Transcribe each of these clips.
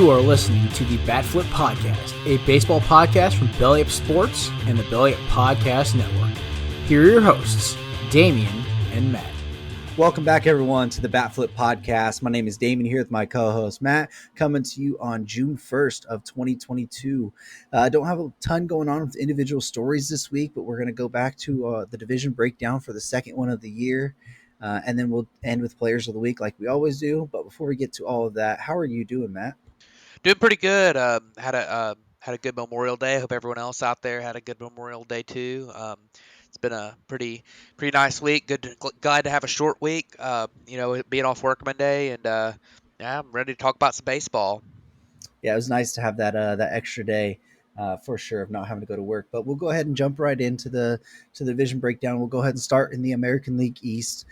You are listening to the Bat Flip Podcast, a baseball podcast from Belly Up Sports and the Belly Up Podcast Network. Here are your hosts, Damian and Matt. Welcome back, everyone, to the Bat Flip Podcast. My name is Damian here with my co-host, Matt, coming to you on June 1st of 2022. I don't have a ton going on with individual stories this week, but we're going to go back to the division breakdown for the second one of the year. And then we'll end with players of the week like we always do. But before we get to all of that, how are you doing, Matt? Doing pretty good. Had a good Memorial Day. I hope everyone else out there had a good Memorial Day too. It's been a pretty nice week. Glad to have a short week. Being off work Monday, and I'm ready to talk about some baseball. Yeah, it was nice to have that extra day for sure of not having to go to work. But we'll go ahead and jump right into the division breakdown. We'll go ahead and start in the American League East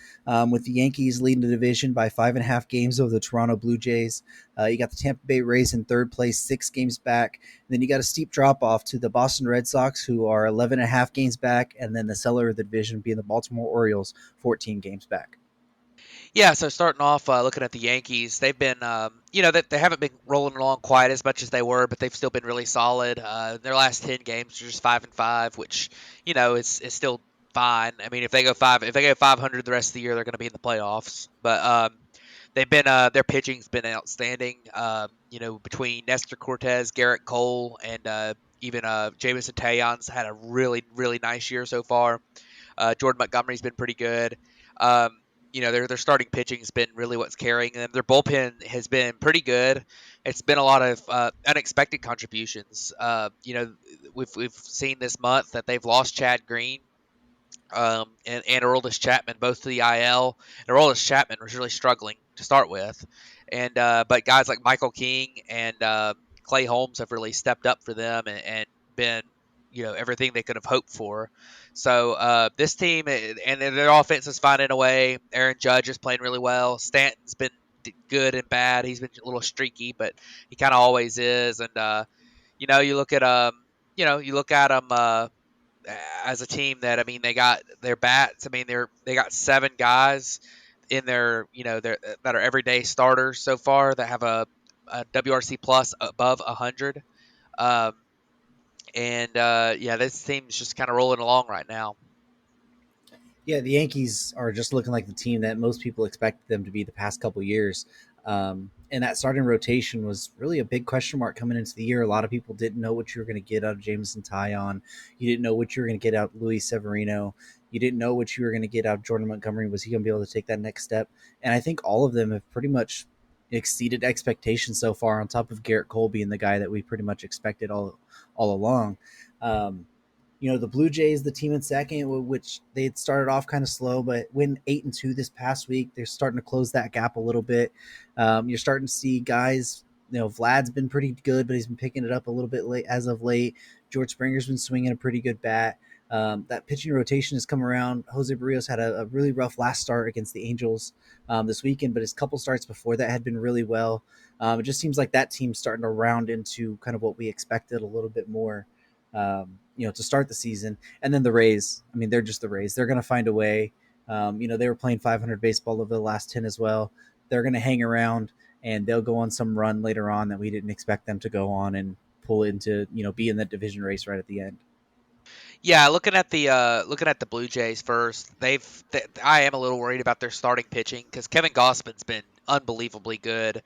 with the Yankees leading the division by 5.5 games over the Toronto Blue Jays. You got the Tampa Bay Rays in third place, 6 games back. And then you got a steep drop off to the Boston Red Sox, who are 11.5 games back, and then the seller of the division being the Baltimore Orioles, 14 games back. Yeah, so starting off looking at the Yankees, they've been, they haven't been rolling along quite as much as they were, but they've still been really solid. Their last 10 games are just 5-5, which is still fine. I mean, if they go 500 the rest of the year, they're going to be in the playoffs. But they've been their pitching's been outstanding. Between Nestor Cortez, Garrett Cole, and even Jameson Taillon's had a really nice year so far. Jordan Montgomery's been pretty good. Their starting pitching has been really what's carrying them. Their bullpen has been pretty good. It's been a lot of unexpected contributions. We've seen this month that they've lost Chad Green and Aroldis Chapman both to the IL. And Aroldis Chapman was really struggling to start with, and but guys like Michael King and Clay Holmes have really stepped up for them and been everything they could have hoped for. So this team and their offense is finding a way. Aaron Judge is playing really well. Stanton's been good and bad. He's been a little streaky, but he kind of always is. And you look at them as a team that they got their bats. They got 7 guys in their that are everyday starters so far that have a WRC plus above 100. This team's just kind of rolling along right now. Yeah, the Yankees are just looking like the team that most people expected them to be the past couple years. And that starting rotation was really a big question mark coming into the year. A lot of people didn't know what you were going to get out of Jameson Taillon. You didn't know what you were going to get out of Luis Severino. You didn't know what you were going to get out of Jordan Montgomery. Was he going to be able to take that next step? And I think all of them have pretty much exceeded expectations so far, on top of Garrett Cole being the guy that we pretty much expected all along. The Blue Jays, the team in second, which they had started off kind of slow, but went 8-2 this past week. They're starting to close that gap a little bit. You're starting to see guys, Vlad's been pretty good, but he's been picking it up a little bit late as of late. George Springer's been swinging a pretty good bat. That pitching rotation has come around. Jose Barrios had a really rough last start against the Angels this weekend, but his couple starts before that had been really well. It just seems like that team's starting to round into kind of what we expected a little bit more. To start the season. And then the Rays, they're just the Rays. They're going to find a way. They were playing 500 baseball over the last 10 as well. They're going to hang around, and they'll go on some run later on that we didn't expect them to go on and pull into, be in that division race right at the end. Yeah, looking at the Blue Jays first, I am a little worried about their starting pitching because Kevin Gausman's been unbelievably good,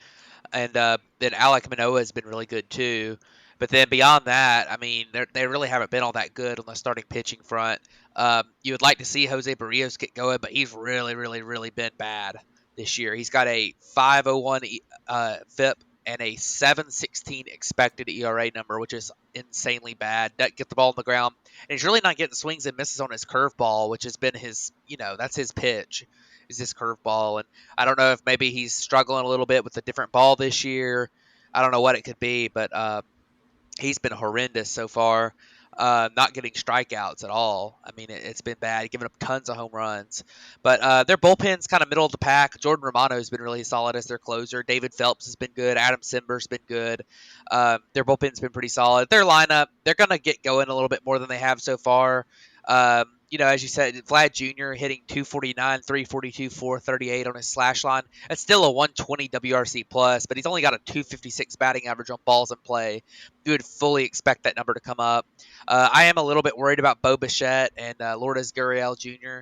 and then Alek Manoah has been really good too. But then beyond that, they really haven't been all that good on the starting pitching front. You would like to see Jose Barrios get going, but he's really been bad this year. He's got a 5.01 FIP and a 7.16 expected ERA number, which is insanely bad. Doesn't get the ball on the ground, and he's really not getting swings and misses on his curveball, which has been his, that's his pitch, is this curveball. And I don't know if maybe he's struggling a little bit with a different ball this year. I don't know what it could be, but he's been horrendous so far, not getting strikeouts at all. It's been bad, giving up tons of home runs. But their bullpen's kind of middle of the pack. Jordan Romano's been really solid as their closer. David Phelps has been good. Adam Simber's been good. Their bullpen's been pretty solid. Their lineup, they're going to get going a little bit more than they have so far. As you said, Vlad Jr. hitting 249, 342, 438 on his slash line. That's still a 120 WRC plus, but he's only got a 256 batting average on balls in play. You would fully expect that number to come up. I am a little bit worried about Bo Bichette and Lourdes Gurriel Jr.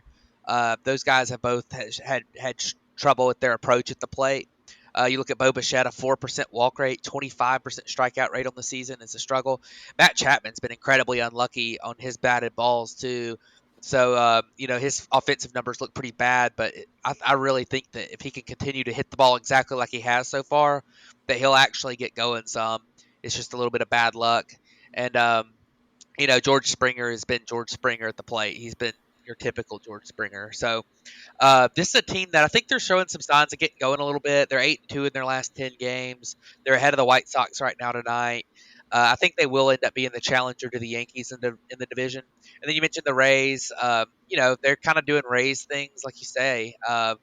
Those guys have both had trouble with their approach at the plate. You look at Bo Bichette, a 4% walk rate, 25% strikeout rate on the season. It's a struggle. Matt Chapman's been incredibly unlucky on his batted balls, too. So, his offensive numbers look pretty bad, but I really think that if he can continue to hit the ball exactly like he has so far, that he'll actually get going some. It's just a little bit of bad luck. And, George Springer has been George Springer at the plate. He's been your typical George Springer. So, this is a team that I think they're showing some signs of getting going a little bit. They're 8-2 in their last 10 games. They're ahead of the White Sox right now tonight. I think they will end up being the challenger to the Yankees in the division. And then you mentioned the Rays. They're kind of doing Rays things, like you say. I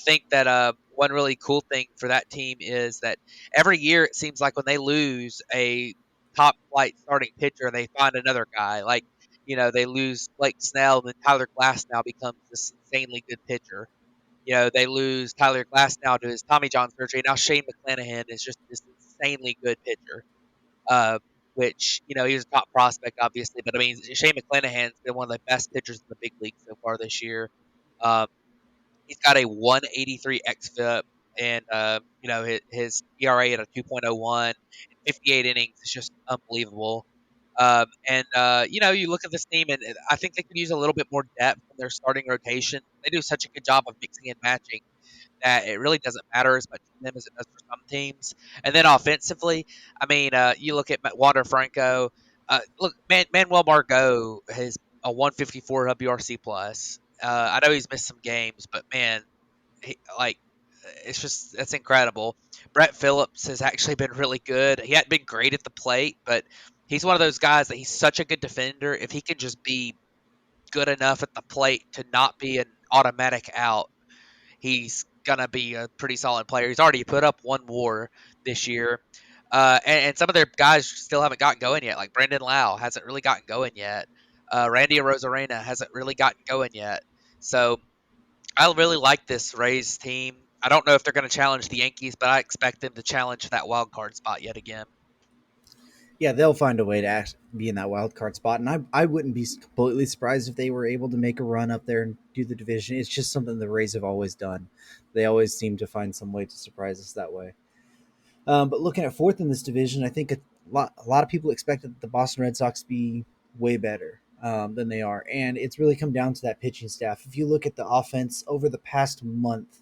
think that one really cool thing for that team is that every year it seems like when they lose a top flight starting pitcher, they find another guy. Like, they lose Blake Snell, and then Tyler Glass now becomes this insanely good pitcher. They lose Tyler Glass now to his Tommy John surgery. Now Shane McClanahan is just this insanely good pitcher. Uh, which, he was a top prospect, obviously, but I mean, Shane McClanahan's been one of the best pitchers in the big league so far this year. Um, he's got a 183 xFIP, and his ERA at a 2.01 in 58 innings is just unbelievable. You look at this team, and I think they could use a little bit more depth in their starting rotation. They do such a good job of mixing and matching that it really doesn't matter as much to them as it does for some teams. And then offensively, I mean, you look at Wander Franco. Manuel Margot has a 154 WRC plus. I know he's missed some games, but man, it's just that's incredible. Brett Phillips has actually been really good. He hadn't been great at the plate, but he's one of those guys that he's such a good defender. If he can just be good enough at the plate to not be an automatic out, he's gonna be a pretty solid player. He's already put up one WAR this year, and some of their guys still haven't gotten going yet. Like Brandon Lau hasn't really gotten going yet. Randy Rosarena hasn't really gotten going yet. So I really like this Rays team. I don't know if they're going to challenge the Yankees, but I expect them to challenge that wild card spot yet again. Yeah, they'll find a way to be in that wild card spot, and I wouldn't be completely surprised if they were able to make a run up there and do the division. It's just something the Rays have always done. They always seem to find some way to surprise us that way. But looking at fourth in this division, I think a lot of people expected the Boston Red Sox to be way better than they are, and it's really come down to that pitching staff. If you look at the offense over the past month,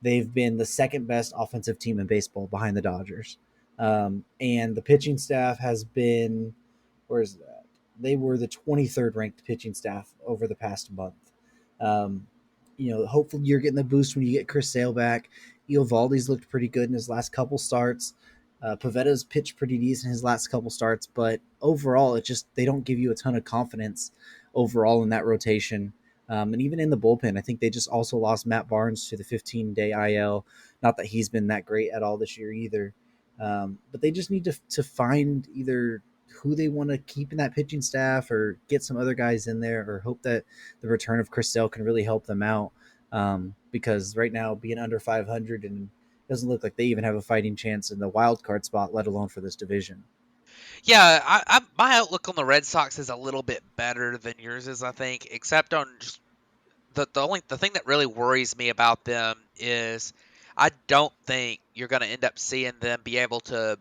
they've been the second best offensive team in baseball behind the Dodgers. And the pitching staff has been, where is that? They were the 23rd ranked pitching staff over the past month. Hopefully you're getting the boost when you get Chris Sale back. Eovaldi's looked pretty good in his last couple starts. Pavetta's pitched pretty decent in his last couple starts, but overall, they don't give you a ton of confidence overall in that rotation. And even in the bullpen, I think they just also lost Matt Barnes to the 15-day IL. Not that he's been that great at all this year either. But they just need to find either who they want to keep in that pitching staff or get some other guys in there or hope that the return of Chris Sale can really help them out. Because right now being under 500 and it doesn't look like they even have a fighting chance in the wild card spot, let alone for this division. Yeah, my outlook on the Red Sox is a little bit better than yours is, I think, except on just the thing that really worries me about them is I don't think you're going to end up seeing them be able to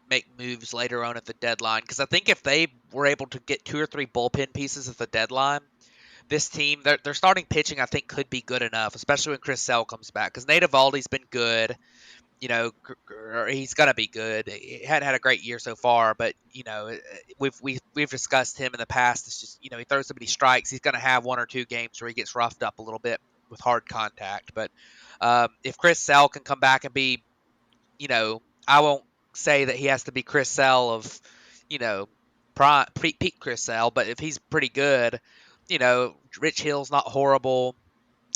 make moves later on at the deadline, because I think if they were able to get 2 or 3 bullpen pieces at the deadline, this team, their starting pitching, I think, could be good enough, especially when Chris Sale comes back, because Nate Eovaldi's been good. He's gonna be good. He hadn't had a great year so far, but we've discussed him in the past. It's just he throws so many strikes. He's gonna have 1 or 2 games where he gets roughed up a little bit with hard contact. But if Chris Sale can come back and be, I won't say that he has to be Chris Sale of, peak Chris Sale, but if he's pretty good, Rich Hill's not horrible.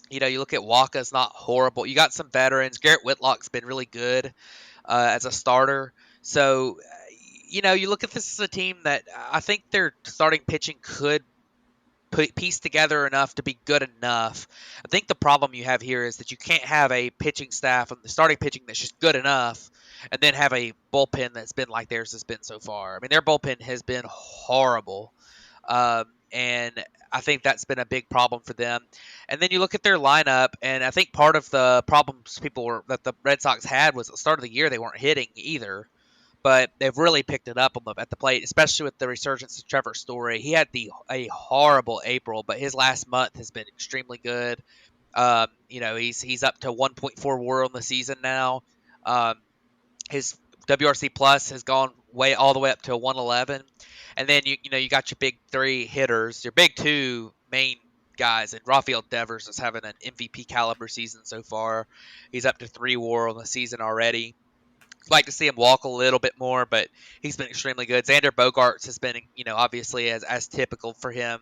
You look at Waka's not horrible. You got some veterans. Garrett Whitlock's been really good as a starter. So, you look at this as a team that I think their starting pitching could pieced together enough to be good enough. I think the problem you have here is that you can't have a pitching staff and the starting pitching that's just good enough, and then have a bullpen that's been like theirs has been so far. I mean, their bullpen has been horrible, and I think that's been a big problem for them. And then you look at their lineup, and I think part of the problems that the Red Sox had was at the start of the year they weren't hitting either, but they've really picked it up at the plate, especially with the resurgence of Trevor Story. He had a horrible April, but his last month has been extremely good. He's up to 1.4 WAR on the season now. Um, his WRC plus has gone way all the way up to 111, and then you got your big three hitters, your big two main guys, and Rafael Devers is having an MVP caliber season so far. He's up to 3 WAR on the season already. Like to see him walk a little bit more, but he's been extremely good. Xander Bogaerts has been, obviously as typical for him,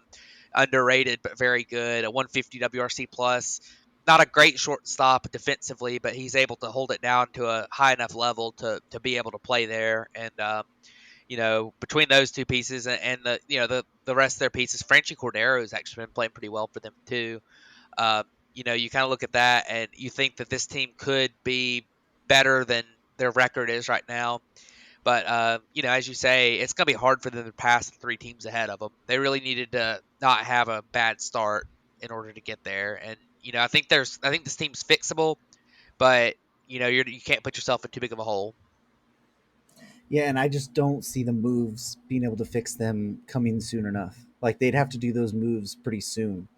underrated but very good. A 150 WRC plus, not a great shortstop defensively, but he's able to hold it down to a high enough level to be able to play there. And between those two pieces and the rest of their pieces, Franchi Cordero has actually been playing pretty well for them too. You kind of look at that and you think that this team could be better than their record is right now. But as you say, it's going to be hard for them to pass the 3 teams ahead of them. They really needed to not have a bad start in order to get there. And I think this team's fixable, but you can't put yourself in too big of a hole. Yeah, and I just don't see the moves being able to fix them coming soon enough. Like they'd have to do those moves pretty soon,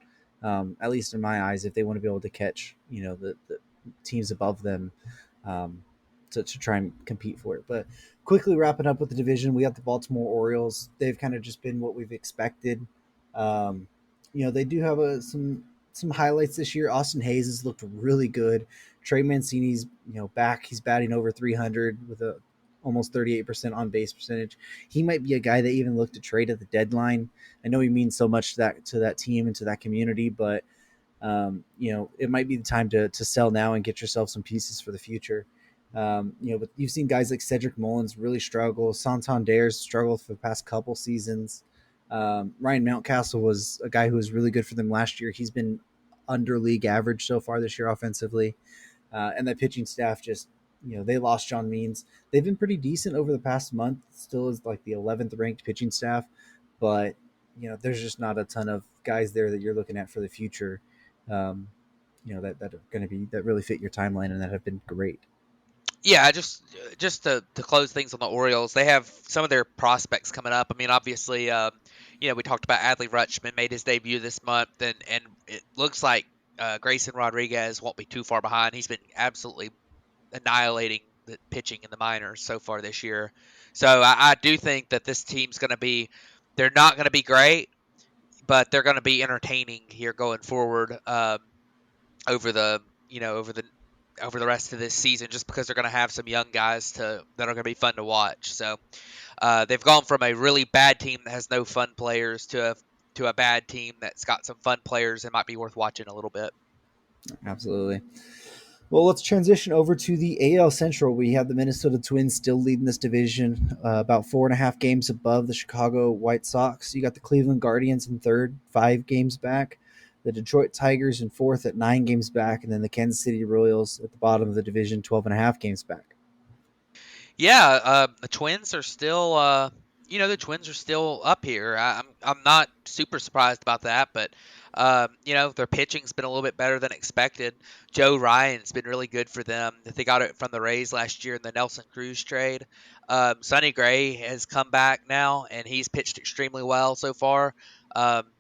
at least in my eyes, if they want to be able to catch the teams above them, to try and compete for it. But quickly wrapping up with the division, we got the Baltimore Orioles. They've kind of just been what we've expected. They do have some highlights this year. Austin Hayes has looked really good. Trey Mancini's back. He's batting over 300 with a almost 38% on base percentage. He might be a guy they even look to trade at the deadline. I know he means so much to that team and to that community, but it might be the time to sell now and get yourself some pieces for the future. But you've seen guys like Cedric Mullins really struggle. Santander's struggled for the past couple seasons. Ryan Mountcastle was a guy who was really good for them last year. He's been under league average so far this year offensively. And that pitching staff just, they lost John Means. They've been pretty decent over the past month. Still is like the 11th ranked pitching staff, but there's just not a ton of guys there that you're looking at for the future. That are going to be that really fit your timeline and that have been great. Yeah, just to close things on the Orioles, they have some of their prospects coming up. I mean, obviously, we talked about Adley Rutschman made his debut this month, and it looks like Grayson Rodriguez won't be too far behind. He's been absolutely annihilating the pitching in the minors so far this year. So I do think that this team's going to be, they're not going to be great, but they're going to be entertaining here going forward over the rest of this season, just because they're going to have some young guys that are going to be fun to watch. So they've gone from a really bad team that has no fun players to a bad team that's got some fun players and might be worth watching a little bit. Absolutely. Well, let's transition over to the AL Central. We have the Minnesota Twins still leading this division, about 4.5 games above the Chicago White Sox. You got the Cleveland Guardians in third, 5 games back. The Detroit Tigers in fourth at 9 games back. And then the Kansas City Royals at the bottom of the division, 12.5 games back. Yeah, the Twins are still, up here. I'm not super surprised about that, but their pitching's been a little bit better than expected. Joe Ryan's been really good for them. They got it from the Rays last year in the Nelson Cruz trade. Sonny Gray has come back now, and he's pitched extremely well so far.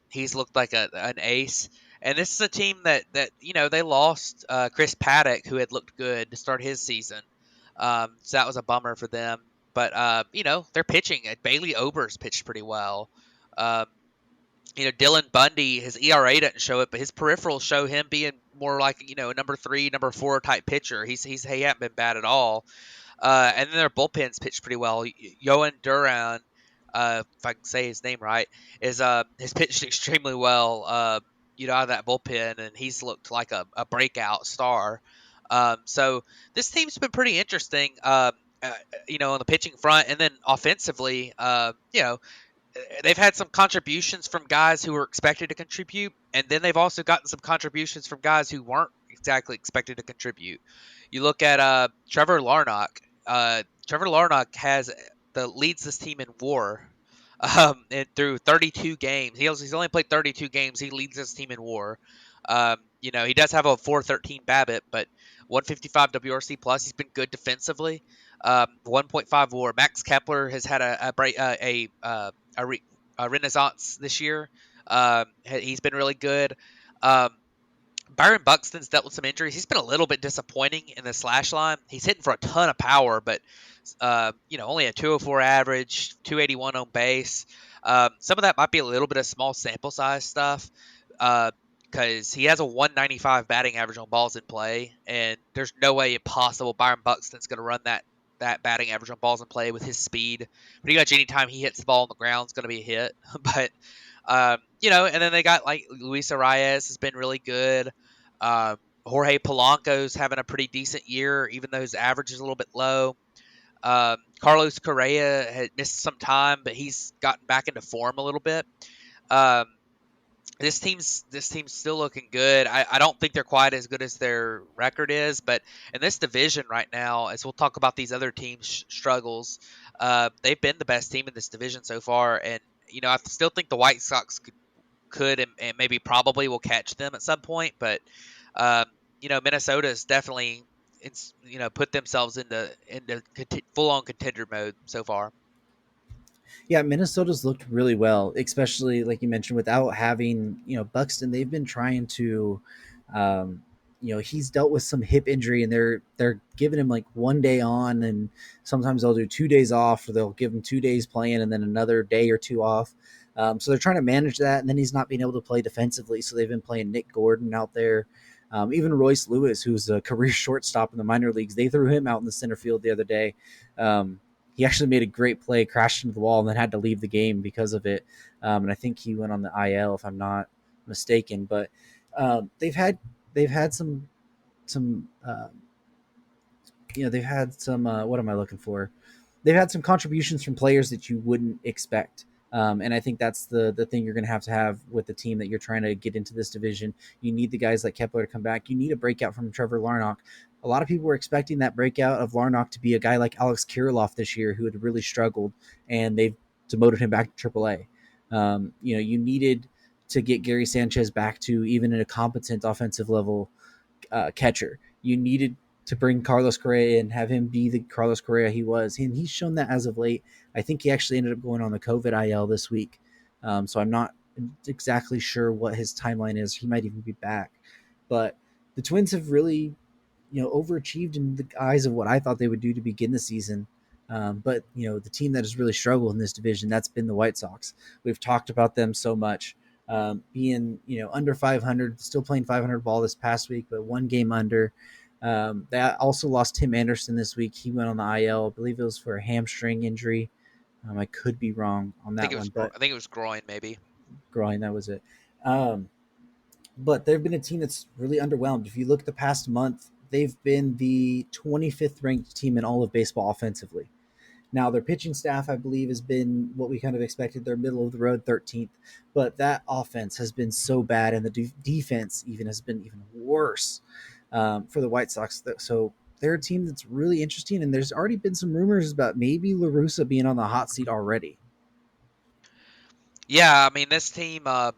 He's looked like an ace. And this is a team that they lost Chris Paddock, who had looked good to start his season. So that was a bummer for them. But, they're pitching. Bailey Ober's pitched pretty well. Dylan Bundy, his ERA doesn't show it, but his peripherals show him being more like, a number 3, number 4 type pitcher. He hasn't been bad at all. And then their bullpens pitched pretty well. Yohan Duran, if I can say his name right, has pitched extremely well, out of that bullpen, and he's looked like a breakout star. So this team's been pretty interesting, on the pitching front, and then offensively, they've had some contributions from guys who were expected to contribute, and then they've also gotten some contributions from guys who weren't exactly expected to contribute. You look at Trevor Larnach. Trevor Larnach leads this team in WAR. And through 32 games, he's only played 32 games. He leads this team in WAR. He does have a 413 BABIP, but 155 WRC plus. He's been good defensively. 1.5 WAR. Max Kepler has had a renaissance this year. He's been really good. Um, Byron Buxton's dealt with some injuries. He's been a little bit disappointing in the slash line. He's hitting for a ton of power, but only a 204 average, 281 on base. Some of that might be a little bit of small sample size stuff because he has a 195 batting average on balls in play, and there's no way possible Byron Buxton's going to run that batting average on balls in play with his speed. Pretty much anytime he hits the ball on the ground is going to be a hit. But and then they got like Luis Arias has been really good. Jorge Polanco's having a pretty decent year, even though his average is a little bit low. Carlos Correa had missed some time, but he's gotten back into form a little bit. This team's still looking good. I don't think they're quite as good as their record is, but in this division right now, as we'll talk about these other teams' struggles, they've been the best team in this division so far, and I still think the White Sox could and maybe probably will catch them at some point, but Minnesota's definitely put themselves into full on contender mode so far. Yeah, Minnesota's looked really well, especially like you mentioned, without having Buxton. They've been trying to, he's dealt with some hip injury, and they're giving him like 1 day on, and sometimes they'll do 2 days off, or they'll give him 2 days playing and then another day or two off. So they're trying to manage that, and then he's not being able to play defensively. So they've been playing Nick Gordon out there. Even Royce Lewis, who's a career shortstop in the minor leagues, they threw him out in the center field the other day. He actually made a great play, crashed into the wall, and then had to leave the game because of it. And I think he went on the IL, if I'm not mistaken. But they've had some they've had some what am I looking for? They've had some contributions from players that you wouldn't expect. And I think that's the thing you're going to have with the team that you're trying to get into this division. You need the guys like Kepler to come back. You need a breakout from Trevor Larnach. A lot of people were expecting that breakout of Larnach to be a guy like Alex Kirilloff this year, who had really struggled, and they've demoted him back to AAA. You needed to get Gary Sanchez back to even a competent offensive level catcher. You needed to bring Carlos Correa and have him be the Carlos Correa he was. And he's shown that as of late. I think he actually ended up going on the COVID IL this week. So I'm not exactly sure what his timeline is. He might even be back. But the Twins have really, overachieved in the eyes of what I thought they would do to begin the season. But the team that has really struggled in this division, that's been the White Sox. We've talked about them so much. Being, under 500, still playing 500 ball this past week, but 1 game under. They also lost Tim Anderson this week. He went on the IL. I believe it was for a hamstring injury. I could be wrong on that one. But I think it was groin, maybe. Groin, that was it. But they've been a team that's really underwhelmed. If you look at the past month, they've been the 25th ranked team in all of baseball offensively. Now, their pitching staff, I believe, has been what we kind of expected. They're middle of the road, 13th. But that offense has been so bad, and the defense even has been even worse for the White Sox. So they're a team that's really interesting, and there's already been some rumors about maybe La Russa being on the hot seat already. Yeah, I mean, this team, I'm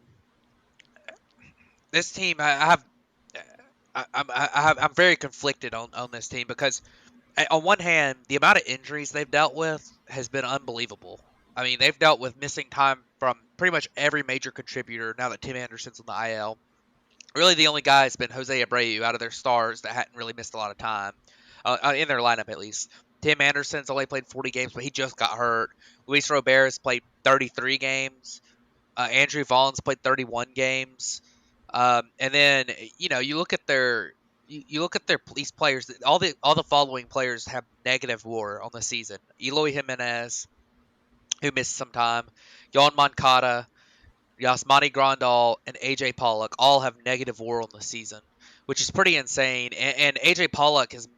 very conflicted on this team because on one hand, the amount of injuries they've dealt with has been unbelievable. I mean, they've dealt with missing time from pretty much every major contributor now that Tim Anderson's on the IL. Really, the only guy has been Jose Abreu out of their stars that hadn't really missed a lot of time, in their lineup at least. Tim Anderson's only played 40 games, but he just got hurt. Luis Robert's played 33 games. Andrew Vaughn's played 31 games. And then you look at these players. All the following players have negative WAR on the season. Eloy Jimenez, who missed some time, Yon Moncada, Yasmani Grandal, and AJ Pollock all have negative WAR on the season, which is pretty insane. And AJ Pollock is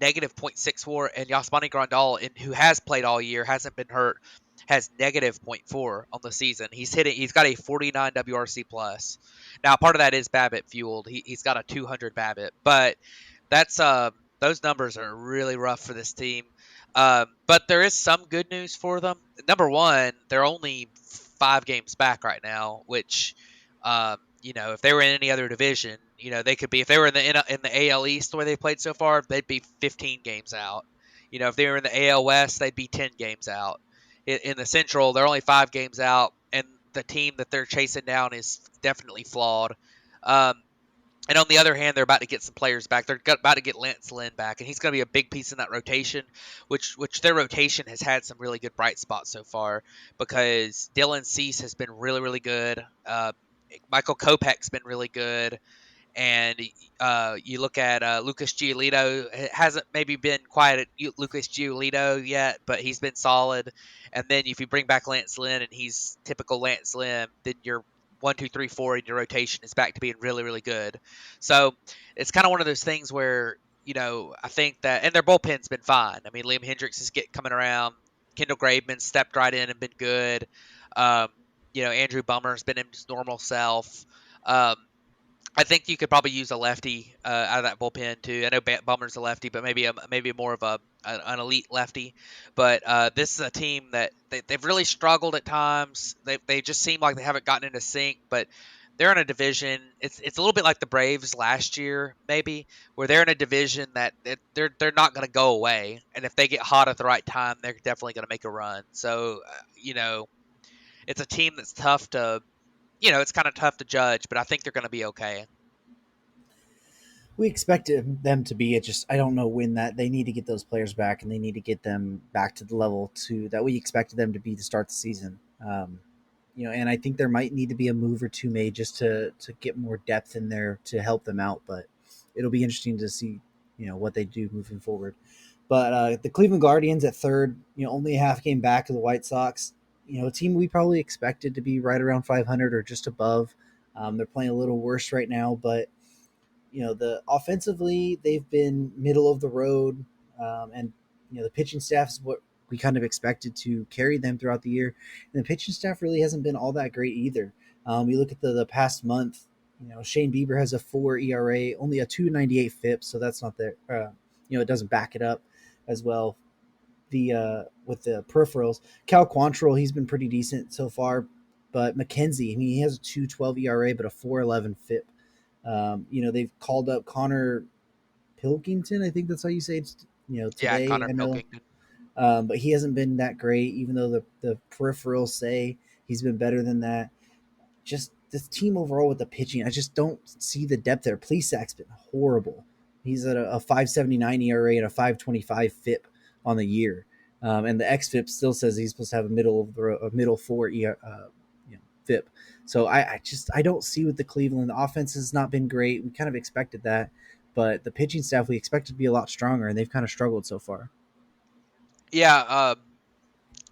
negative 0.6 WAR, and Yasmani Grandal, who has played all year, hasn't been hurt, has negative .4 on the season. He's got a 49 WRC plus. Now, part of that is BABIP fueled. He's got a 200 BABIP, but that's those numbers are really rough for this team. But there is some good news for them. Number one, they're only 5 games back right now, which if they were in any other division, they could be. If they were in the AL East the way they played so far, they'd be 15 games out. If they were in the AL West, they'd be 10 games out. In the Central, they're only 5 games out, and the team that they're chasing down is definitely flawed. Um, and on the other hand, they're about to get some players back. They're about to get Lance Lynn back, and he's going to be a big piece in that rotation, which their rotation has had some really good bright spots so far because Dylan Cease has been really, really good. Michael Kopech's been really good. And you look at Lucas Giolito, it hasn't maybe been quite at Lucas Giolito yet, but he's been solid. And then if you bring back Lance Lynn and he's typical Lance Lynn, then your 1, 2, 3, 4 in your rotation is back to being really, really good. So it's kind of one of those things where, I think that, and their bullpen's been fine. I mean, Liam Hendricks is coming around. Kendall Graveman stepped right in and been good. Um, Andrew Bummer's been his normal self. I think you could probably use a lefty out of that bullpen too. I know Bummer's a lefty, but maybe more of an elite lefty. But this is a team that they've really struggled at times. They just seem like they haven't gotten into sync. But they're in a division. It's a little bit like the Braves last year, maybe, where they're in a division that they're not going to go away. And if they get hot at the right time, they're definitely going to make a run. So it's a team that's tough to. It's kind of tough to judge, but I think they're going to be okay. We expected them to be. It just I don't know when that they need to get those players back, and they need to get them back to the level that we expected them to be to start the season. And I think there might need to be a move or two made just to get more depth in there to help them out. But it'll be interesting to see what they do moving forward. But the Cleveland Guardians at third, only a half game back of the White Sox. A team we probably expected to be right around 500 or just above. They're playing a little worse right now, but the offensively they've been middle of the road, and the pitching staff is what we kind of expected to carry them throughout the year, and the pitching staff really hasn't been all that great either. You look at the past month. Shane Bieber has a 4 ERA, only a 2.98 FIP, so that's not there. It doesn't back it up as well. With the peripherals, Cal Quantrill, he's been pretty decent so far, but McKenzie, he has a 2.12 ERA but a 4.11 FIP. They've called up Connor Pilkington. I think that's how you say it. Today. Yeah, Connor Pilkington. But he hasn't been that great, even though the peripherals say he's been better than that. Just this team overall with the pitching, I just don't see the depth there. Plesac's been horrible. He's at a 5.79 ERA and a 5.25 FIP on the year, and the xFIP still says he's supposed to have a middle 4 FIP. So I don't see with the Cleveland. The offense has not been great. We kind of expected that, but the pitching staff we expected to be a lot stronger, and they've kind of struggled so far. Yeah,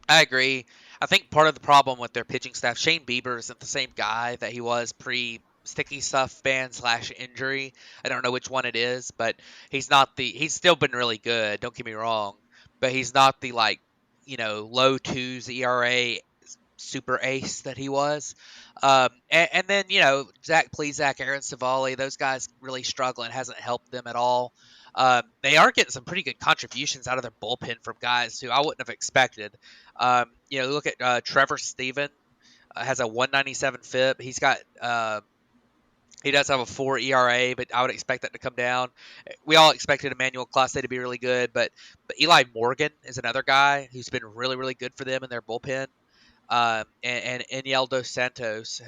I agree. I think part of the problem with their pitching staff, Shane Bieber isn't the same guy that he was pre-sticky stuff ban / injury. I don't know which one it is, but he's still been really good. Don't get me wrong, but he's not the low 2s ERA super ace that he was. And then, Zach Plesac, Aaron Savali, those guys really struggling, hasn't helped them at all. They are getting some pretty good contributions out of their bullpen from guys who I wouldn't have expected. Look at Trevor Stephen, has a 1.97 FIP. He does have a 4 ERA, but I would expect that to come down. We all expected Emmanuel Clase to be really good, but Eli Morgan is another guy who's been really, really good for them in their bullpen. And Eniel Dos Santos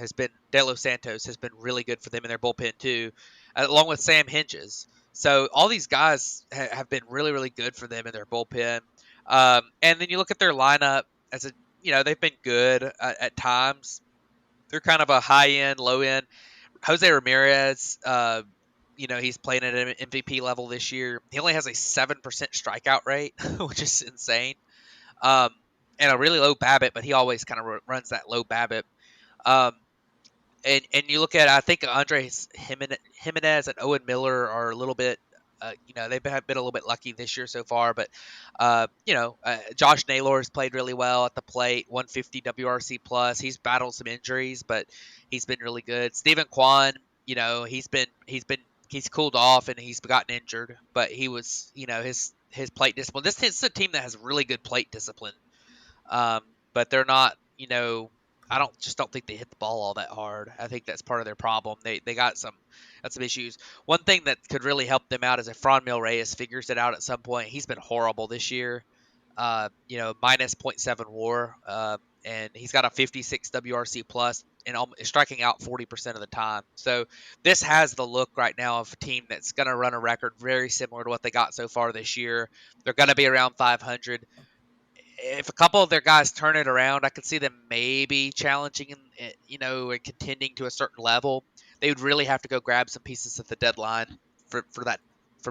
De Los Santos has been really good for them in their bullpen too, along with Sam Hinges. So all these guys have been really, really good for them in their bullpen. And then you look at their lineup they've been good at times. They're kind of a high end, low end. Jose Ramirez, he's playing at an MVP level this year. He only has a 7% strikeout rate, which is insane. And a really low BABIP, but he always kind of runs that low BABIP. And you look at, I think Andres Jimenez and Owen Miller are a little bit They've been a little bit lucky this year so far, but Josh Naylor has played really well at the plate, 150 WRC plus. He's battled some injuries, but he's been really good. Stephen Kwan, he's cooled off and he's gotten injured, but he was, his plate discipline. This is a team that has really good plate discipline, but they're not, I don't think they hit the ball all that hard. I think that's part of their problem. They got some issues. One thing that could really help them out is if Franmil Reyes figures it out at some point. He's been horrible this year. Minus .7 WAR, and he's got a 56 WRC plus and striking out 40% of the time. So this has the look right now of a team that's going to run a record very similar to what they got so far this year. They're going to be around 500. If a couple of their guys turn it around, I could see them maybe challenging and contending to a certain level. They would really have to go grab some pieces at the deadline for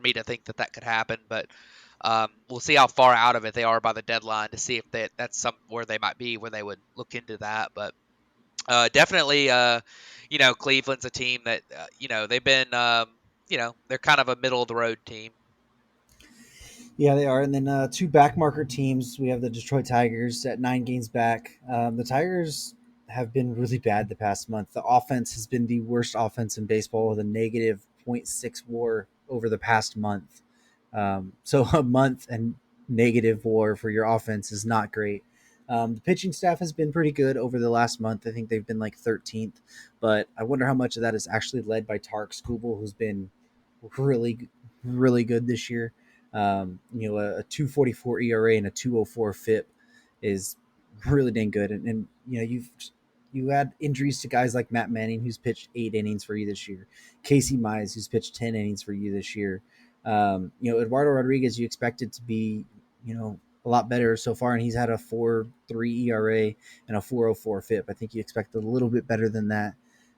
me to think that could happen. But we'll see how far out of it they are by the deadline to see if that's somewhere they might be where they would look into that. But definitely, Cleveland's a team that they've been they're kind of a middle of the road team. Yeah, they are. And then two back marker teams. We have the Detroit Tigers at 9 games back. The Tigers have been really bad the past month. The offense has been the worst offense in baseball with a negative .6 WAR over the past month. So a month and negative WAR for your offense is not great. The pitching staff has been pretty good over the last month. I think they've been like 13th, but I wonder how much of that is actually led by Tark Skubal, who's been really, really good this year. A 2.44 ERA and a 2.04 FIP is really dang good. And you had injuries to guys like Matt Manning, who's pitched 8 innings for you this year, Casey Mize, who's pitched 10 innings for you this year. Eduardo Rodriguez, you expected to be, a lot better so far, and he's had a 4.3 ERA and a 4.04 FIP. I think you expect a little bit better than that.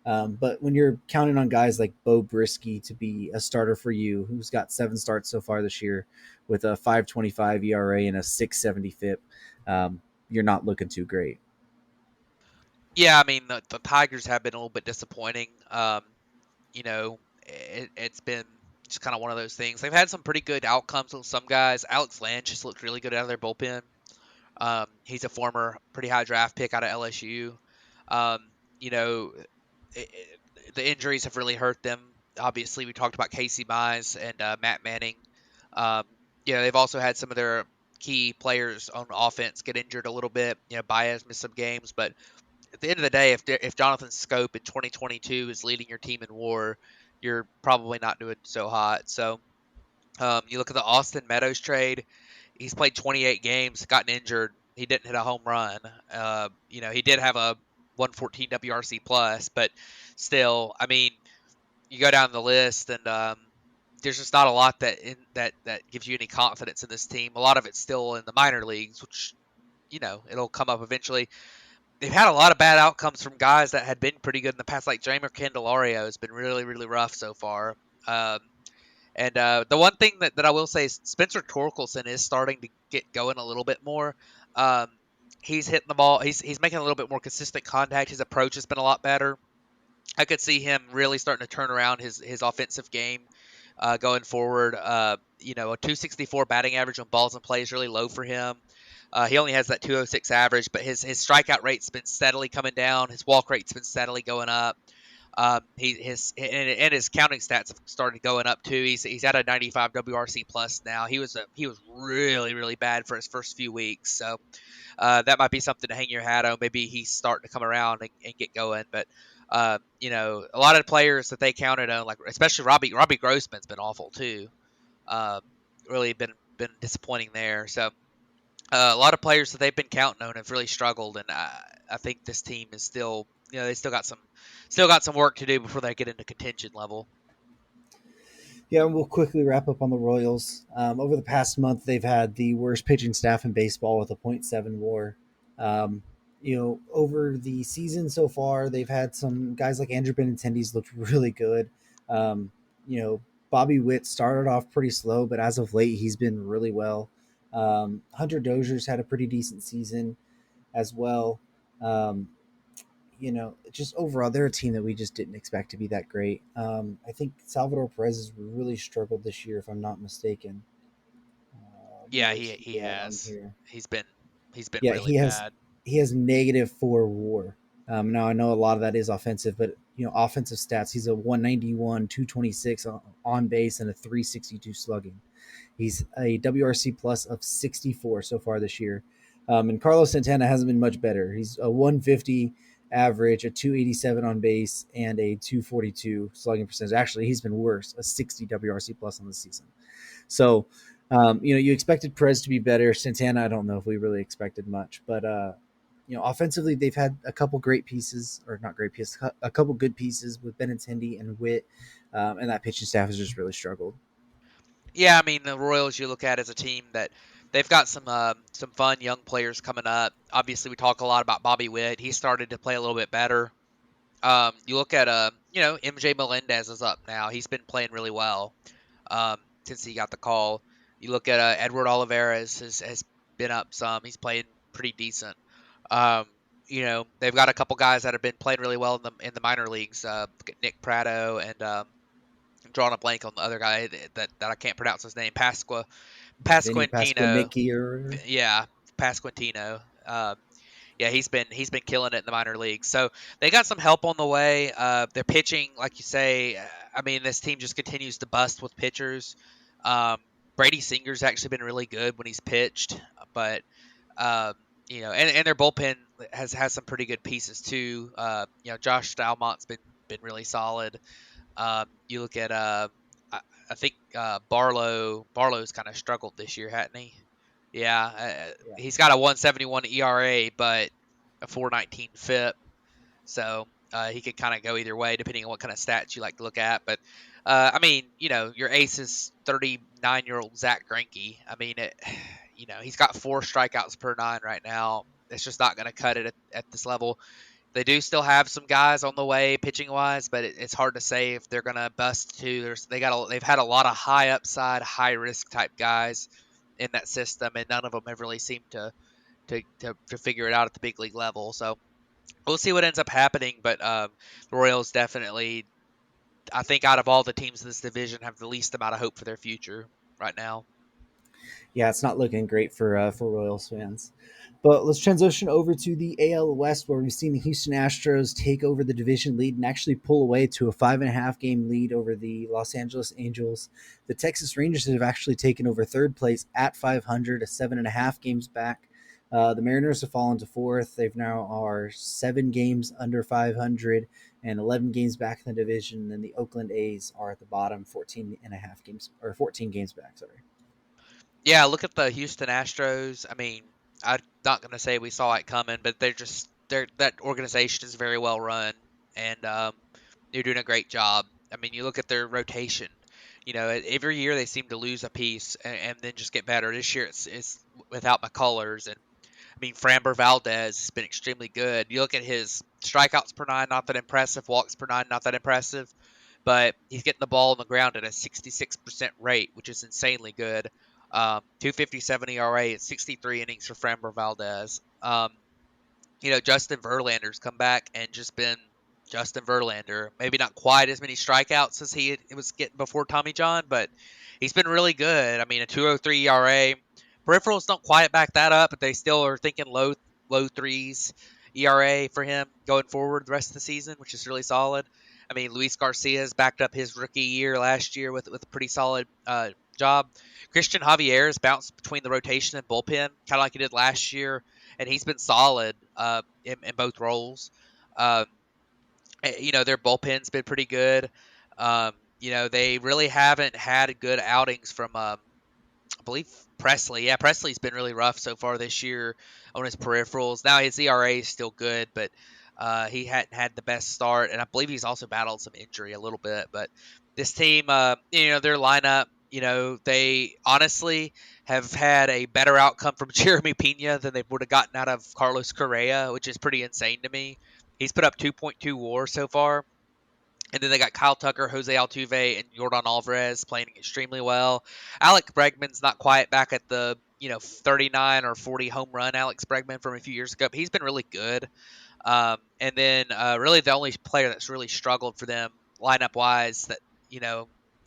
But when you're counting on guys like Bo Brisky to be a starter for you, who's got 7 starts so far this year with a 5.25 ERA and a 6.70 FIP, you're not looking too great. Yeah, I mean the Tigers have been a little bit disappointing. It's been just kind of one of those things. They've had some pretty good outcomes with some guys. Alex Lange just looked really good out of their bullpen. He's a former pretty high draft pick out of LSU. Um, you know, the injuries have really hurt them. Obviously, we talked about Casey Mize and Matt Manning. Um, they've also had some of their key players on offense get injured a little bit. Baez missed some games, but at the end of the day, if Jonathan Scope in 2022 is leading your team in WAR, you're probably not doing so hot. So you look at the Austin Meadows trade. He's played 28 games, gotten injured. He didn't hit a home run. He did have a 114 WRC plus, but still, I mean, you go down the list and there's just not a lot that gives you any confidence in this team. A lot of it's still in the minor leagues, which it'll come up eventually. They've had a lot of bad outcomes from guys that had been pretty good in the past, like Jamer Candelario has been really, really rough so far. And the one thing that I will say is Spencer Torkelson is starting to get going a little bit more. He's hitting the ball. He's making a little bit more consistent contact. His approach has been a lot better. I could see him really starting to turn around his offensive game going forward. A 264 batting average on balls in play is really low for him. He only has that 206 average, but his strikeout rate's been steadily coming down. His walk rate's been steadily going up. His counting stats have started going up too. He's at a 95 WRC plus now. He was really, really bad for his first few weeks. So that might be something to hang your hat on. Maybe he's starting to come around and get going. But a lot of the players that they counted on, like especially Robbie Grossman's been awful too. Really been disappointing there. So a lot of players that they've been counting on have really struggled, and I think this team is still, they still got some work to do before they get into contention level. Yeah, we'll quickly wrap up on the Royals. Over the past month, they've had the worst pitching staff in baseball with a .7 WAR. Over the season so far, they've had some guys like Andrew Benintendi's looked really good. Bobby Witt started off pretty slow, but as of late, he's been really well. Hunter Dozier's had a pretty decent season as well. just overall, they're a team that we just didn't expect to be that great. I think Salvador Perez has really struggled this year, if I'm not mistaken. Yeah, Where's he he at on has. here? He's been Yeah, really bad. he has -4 WAR. Now I know a lot of that is offensive, but offensive stats. He's a 191, 226 on base, and a 362 slugging. He's a WRC plus of 64 so far this year. And Carlos Santana hasn't been much better. He's a 150 average, a 287 on base, and a 242 slugging percentage. Actually, he's been worse, a 60 WRC plus on the season. So, you expected Perez to be better. Santana, I don't know if we really expected much, but offensively, they've had a couple great pieces, or not great pieces, a couple good pieces with Benintendi and Witt, and that pitching staff has just really struggled. Yeah, I mean the Royals you look at as a team that they've got some fun young players coming up. Obviously, we talk a lot about Bobby Witt. He started to play a little bit better. You look at MJ Melendez is up now. He's been playing really well since he got the call. You look at Edward Olivares has been up some. He's playing pretty decent. Um, they've got a couple guys that have been playing really well in the minor leagues. Nick Prado and I'm drawing a blank on the other guy that I can't pronounce his name. Vinny Pasquantino. Pasquanicki or Yeah, Pasquantino. Yeah, he's been killing it in the minor leagues. So they got some help on the way. Their pitching, like you say, I mean, this team just continues to bust with pitchers. Um, Brady Singer's actually been really good when he's pitched, but um, and their bullpen has some pretty good pieces too. Josh Stalmont's been really solid. You look at I think Barlow's kind of struggled this year, hadn't he? Yeah, yeah. he's got a 171 ERA, but a 419 FIP. So he could kind of go either way depending on what kind of stats you like to look at. But I mean, your ace is 39-year-old Zach Greinke. I mean, he's got 4 strikeouts per 9 right now. It's just not going to cut it at this level. They do still have some guys on the way pitching wise, but it's hard to say if they're gonna bust too. They've had a lot of high upside, high risk type guys in that system, and none of them have really seemed to figure it out at the big league level. So we'll see what ends up happening. But the Royals definitely, I think, out of all the teams in this division, have the least amount of hope for their future right now. Yeah, it's not looking great for Royals fans. But let's transition over to the AL West, where we've seen the Houston Astros take over the division lead and actually pull away to a 5.5 game lead over the Los Angeles Angels. The Texas Rangers have actually taken over third place at 500, a 7.5 games back. The Mariners have fallen to fourth. They've now are 7 games under 500 and 11 games back in the division. And then the Oakland A's are at the bottom, 14.5 games or 14 games back. Sorry. Yeah, look at the Houston Astros. I mean, I'm not going to say we saw it coming, but that organization is very well run, and they're doing a great job. I mean, you look at their rotation. Every year they seem to lose a piece and then just get better. This year it's without McCullers, and I mean Framber Valdez has been extremely good. You look at his strikeouts per 9, not that impressive. Walks per 9, not that impressive, but he's getting the ball on the ground at a 66% rate, which is insanely good. 257 ERA at 63 innings for Framber Valdez. Justin Verlander's come back and just been Justin Verlander. Maybe not quite as many strikeouts as it was getting before Tommy John, but he's been really good. I mean, a 2.03 ERA. Peripherals don't quite back that up, but they still are thinking low threes ERA for him going forward the rest of the season, which is really solid. I mean, Luis Garcia's backed up his rookie year last year with a pretty solid job. Christian Javier has bounced between the rotation and bullpen, kind of like he did last year, and he's been solid in both roles. Um, their bullpen's been pretty good. They really haven't had good outings from I believe Presley. Yeah, Presley's been really rough so far this year on his peripherals. Now his ERA is still good, but he hadn't had the best start, and I believe he's also battled some injury a little bit. But this team, their lineup, they honestly have had a better outcome from Jeremy Pena than they would have gotten out of Carlos Correa, which is pretty insane to me. He's put up 2.2 WAR so far. And then they got Kyle Tucker, Jose Altuve, and Jordan Alvarez playing extremely well. Alec Bregman's not quite back at the 39 or 40 home run Alex Bregman from a few years ago, but he's been really good. And then really the only player that's really struggled for them lineup wise that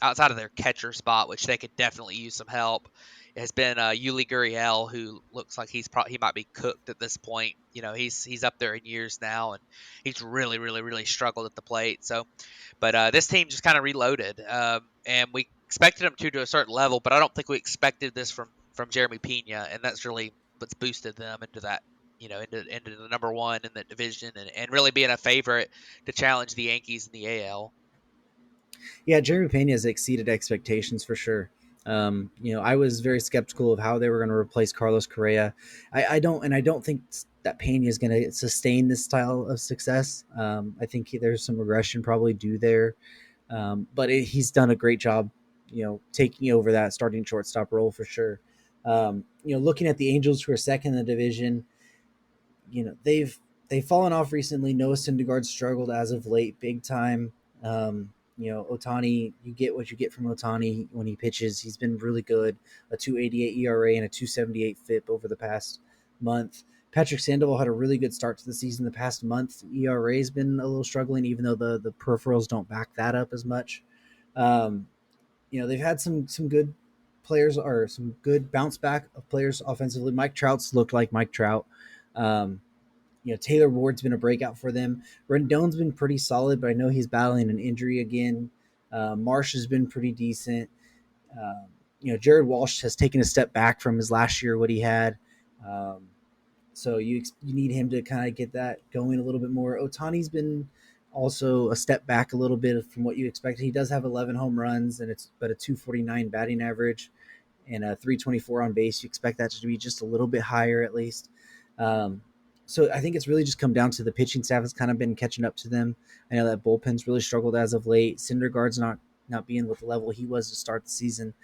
outside of their catcher spot, which they could definitely use some help, has been Yuli Gurriel, who looks like he might be cooked at this point. He's up there in years now, and he's really really really struggled at the plate. So, but this team just kind of reloaded, and we expected them to a certain level, but I don't think we expected this from Jeremy Pena, and that's really what's boosted them into that. Into the number one in the division, and really being a favorite to challenge the Yankees in the AL. Yeah, Jeremy Pena has exceeded expectations for sure. I was very skeptical of how they were going to replace Carlos Correa. I don't think that Pena is going to sustain this style of success. I think there's some regression probably due there, but he's done a great job, taking over that starting shortstop role for sure. Looking at the Angels, who are second in the division, they've fallen off recently. Noah Syndergaard struggled as of late, big time. Otani, you get what you get from Otani when he pitches. He's been really good. A 2.88 ERA and a 2.78 FIP over the past month. Patrick Sandoval had a really good start to the season. The past month, ERA has been a little struggling, even though the peripherals don't back that up as much. They've had some good players, or some good bounce back of players offensively. Mike Trout's looked like Mike Trout. Taylor Ward's been a breakout for them. Rendon's been pretty solid, but I know he's battling an injury again. Marsh has been pretty decent. Jared Walsh has taken a step back from his last year, what he had. So you need him to kind of get that going a little bit more. Otani's been also a step back a little bit from what you expected. He does have 11 home runs, and it's but a 249 batting average and a 324 on base. You expect that to be just a little bit higher at least. So I think it's really just come down to the pitching staff has kind of been catching up to them. I know that bullpen's really struggled as of late. Syndergaard's not being with the level he was to start the season.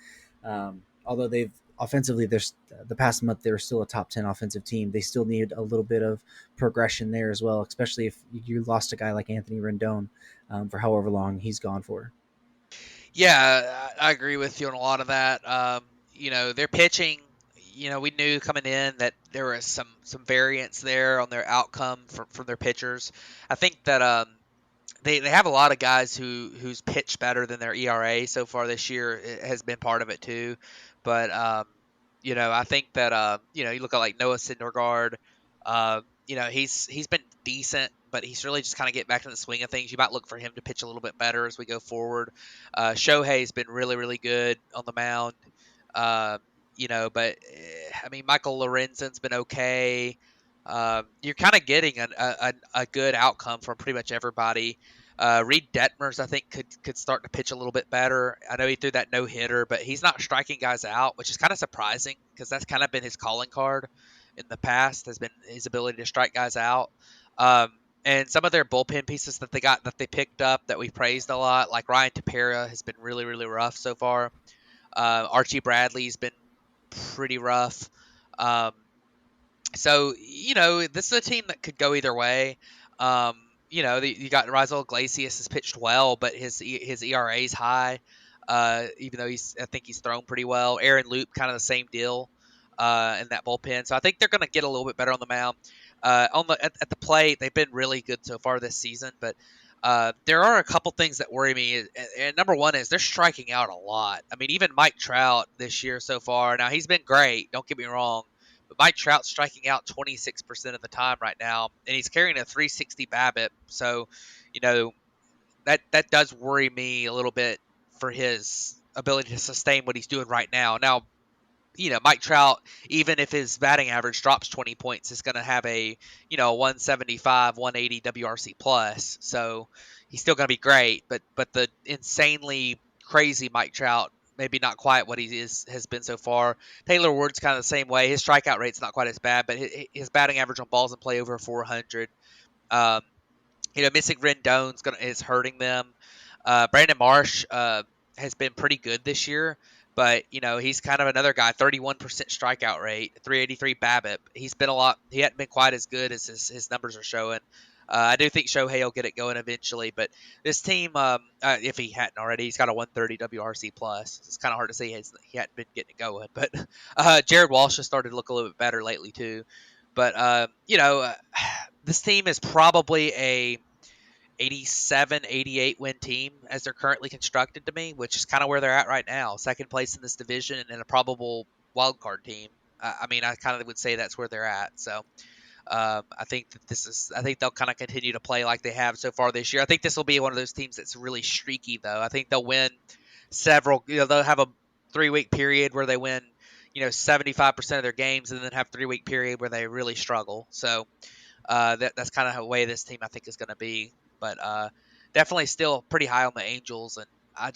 Although they've offensively, there's the past month they were still a top 10 offensive team. They still need a little bit of progression there as well, especially if you lost a guy like Anthony Rendon for however long he's gone for. Yeah, I agree with you on a lot of that. Their pitching. We knew coming in that there was some variance there on their outcome from their pitchers. I think that they have a lot of guys who's pitched better than their ERA so far this year. It has been part of it too, but I think that you look at like Noah Syndergaard. He's been decent, but he's really just kind of getting back in the swing of things. You might look for him to pitch a little bit better as we go forward. Shohei's been really really good on the mound. Uh, but I mean, Michael Lorenzen's been okay. You're kind of getting a good outcome from pretty much everybody. Reed Detmers, I think, could start to pitch a little bit better. I know he threw that no hitter, but he's not striking guys out, which is kind of surprising because that's kind of been his calling card in the past, has been his ability to strike guys out. Um, and some of their bullpen pieces that they picked up that we praised a lot, like Ryan Tepera, has been really really rough so far. Archie Bradley's been pretty rough. Um, so this is a team that could go either way. Um, you got Raisel Iglesias has pitched well, but his ERA is high. Even though I think he's thrown pretty well. Aaron Loop, kind of the same deal in that bullpen. So I think they're going to get a little bit better on the mound. At the plate, they've been really good so far this season, but there are a couple things that worry me. And number one is they're striking out a lot. I mean, even Mike Trout this year so far. Now he's been great. Don't get me wrong. But Mike Trout's striking out 26% of the time right now, and he's carrying a 360 BABIP. So, that does worry me a little bit for his ability to sustain what he's doing right now. Now, Mike Trout, even if his batting average drops 20 points, is going to have a 175, 180 WRC plus. So he's still going to be great. But the insanely crazy Mike Trout, maybe not quite what he has been so far. Taylor Ward's kind of the same way. His strikeout rate's not quite as bad, but his batting average on balls in play over 400. Um, missing Rendon's is hurting them. Brandon Marsh has been pretty good this year, but he's kind of another guy. 31% strikeout rate, 383 BABIP. He's been he hadn't been quite as good as his numbers are showing. I do think Shohei will get it going eventually, but this team, if he hadn't already, he's got a 130 WRC plus. It's kind of hard to say he hadn't been getting it going, but Jared Walsh has started to look a little bit better lately too. But this team is probably a 87, 88 win team as they're currently constructed to me, which is kind of where they're at right now. Second place in this division and a probable wild card team. I mean, I kind of would say that's where they're at. So I think that I think they'll kind of continue to play like they have so far this year. I think this will be one of those teams that's really streaky, though. I think they'll win several, they'll have a 3 week period where they win, 75% of their games and then have 3 week period where they really struggle. So that's kind of the way this team I think is going to be. But definitely still pretty high on the Angels, and I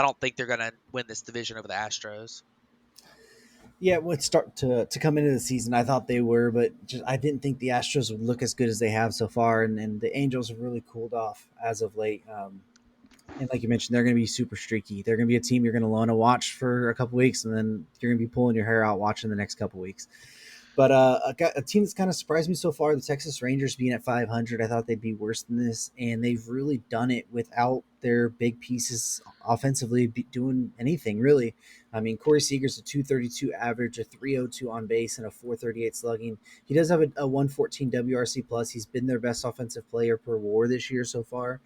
don't think they're going to win this division over the Astros. Yeah, would start to come into the season. I thought they were, but just I didn't think the Astros would look as good as they have so far, and the Angels have really cooled off as of late. And like you mentioned, they're going to be super streaky. They're going to be a team you're going to want to watch for a couple weeks, and then you're going to be pulling your hair out watching the next couple weeks. But a team that's kind of surprised me so far, the Texas Rangers being at 500. I thought they'd be worse than this, and they've really done it without their big pieces offensively doing anything, really. I mean, Corey Seager's a 232 average, a 302 on base, and a 438 slugging. He does have a 114 WRC plus. He's been their best offensive player per WAR this year so far,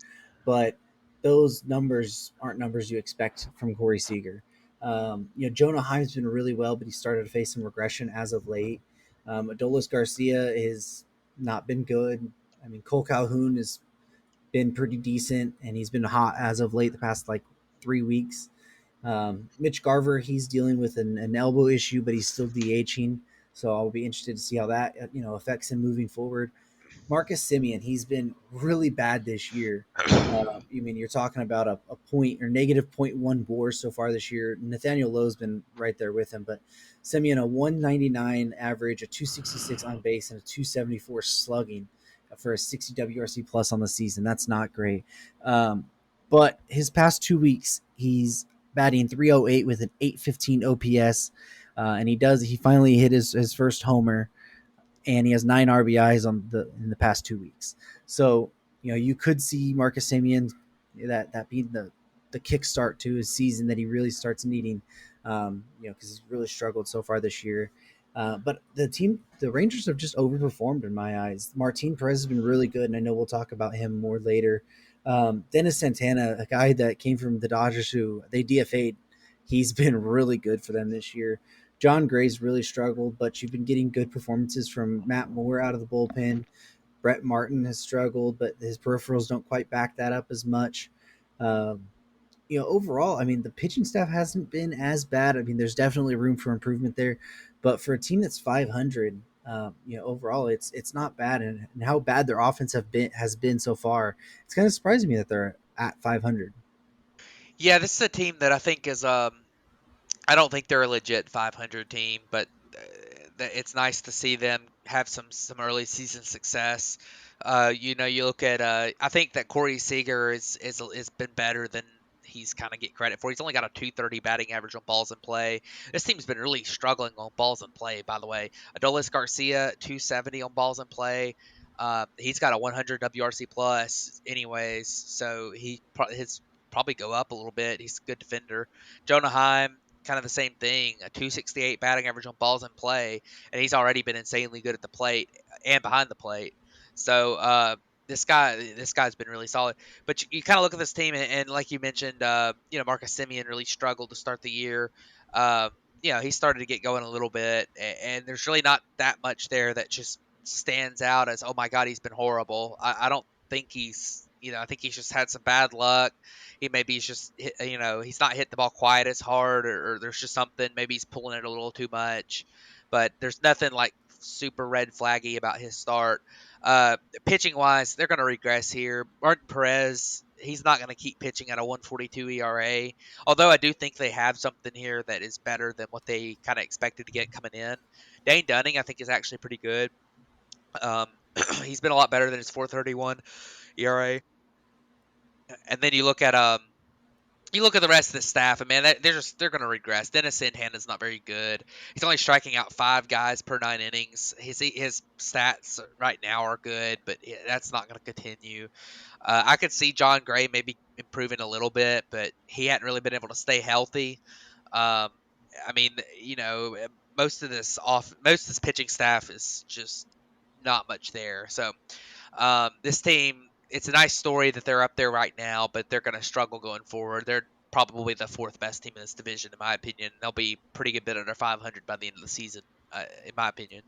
but those numbers aren't numbers you expect from Corey Seager. Jonah Heim's been really well, but he started to face some regression as of late. Adolis Garcia has not been good. I mean, Cole Calhoun has been pretty decent, and he's been hot as of late the past like 3 weeks. Mitch Garver, he's dealing with an elbow issue, but he's still DHing. So I'll be interested to see how that affects him moving forward. Marcus Simeon, he's been really bad this year. You're talking about a point or negative .1 WAR so far this year. Nathaniel Lowe's been right there with him, but Simeon a 199 average, a 266 on base, and a 274 slugging for a 60 WRC plus on the season. That's not great. But his past 2 weeks, he's batting 308 with an 815 OPS, and he finally hit his first homer, and he has 9 RBIs in the past 2 weeks. So you could see Marcus Semien that being the kickstart to his season that he really starts needing, because he's really struggled so far this year. But the Rangers have just overperformed in my eyes. Martin Perez has been really good, and I know we'll talk about him more later. Dennis Santana, a guy that came from the Dodgers who they DFA'd, he's been really good for them this year. John Gray's really struggled, but you've been getting good performances from Matt Moore out of the bullpen. Brett Martin has struggled, but his peripherals don't quite back that up as much. Overall, I mean, the pitching staff hasn't been as bad. I mean, there's definitely room for improvement there, but for a team that's 500, overall, it's not bad. And how bad their offense has been so far, it's kind of surprising me that they're at 500. Yeah, this is a team that I think is I don't think they're a legit 500 team, but it's nice to see them have some early season success. You look at I think that Corey Seager is been better than he's kind of get credit for. He's only got a 230 batting average on balls in play. This team's been really struggling on balls in play, by the way. Adolis Garcia 270 on balls in play. He's got a 100 WRC plus, anyways, so his probably go up a little bit. He's a good defender. Jonah Heim, kind of the same thing, a 268 batting average on balls in play, and he's already been insanely good at the plate and behind the plate. So this guy's been really solid. But you kind of look at this team, and like you mentioned, Marcus Semien really struggled to start the year. Um, he started to get going a little bit, and there's really not that much there that just stands out as, oh my God, he's been horrible. I don't think I think he's just had some bad luck. He's just he's not hit the ball quite as hard, or there's just something. Maybe he's pulling it a little too much, but there's nothing like super red flaggy about his start. Pitching wise, they're going to regress here. Martin Perez, he's not going to keep pitching at a 142 ERA. Although I do think they have something here that is better than what they kind of expected to get coming in. Dane Dunning, I think, is actually pretty good. Um, he's been a lot better than his 431 ERA. And then you look at the rest of the staff, and man, they're going to regress. Dennis Santana's not very good. He's only striking out 5 guys per 9 innings. His stats right now are good, but that's not going to continue. I could see John Gray maybe improving a little bit, but he hadn't really been able to stay healthy. Um, I mean, most of this pitching staff is just not much there. So this team, it's a nice story that they're up there right now, but they're going to struggle going forward. They're probably the fourth best team in this division, in my opinion. They'll be pretty good bit under 500 by the end of the season, in my opinion.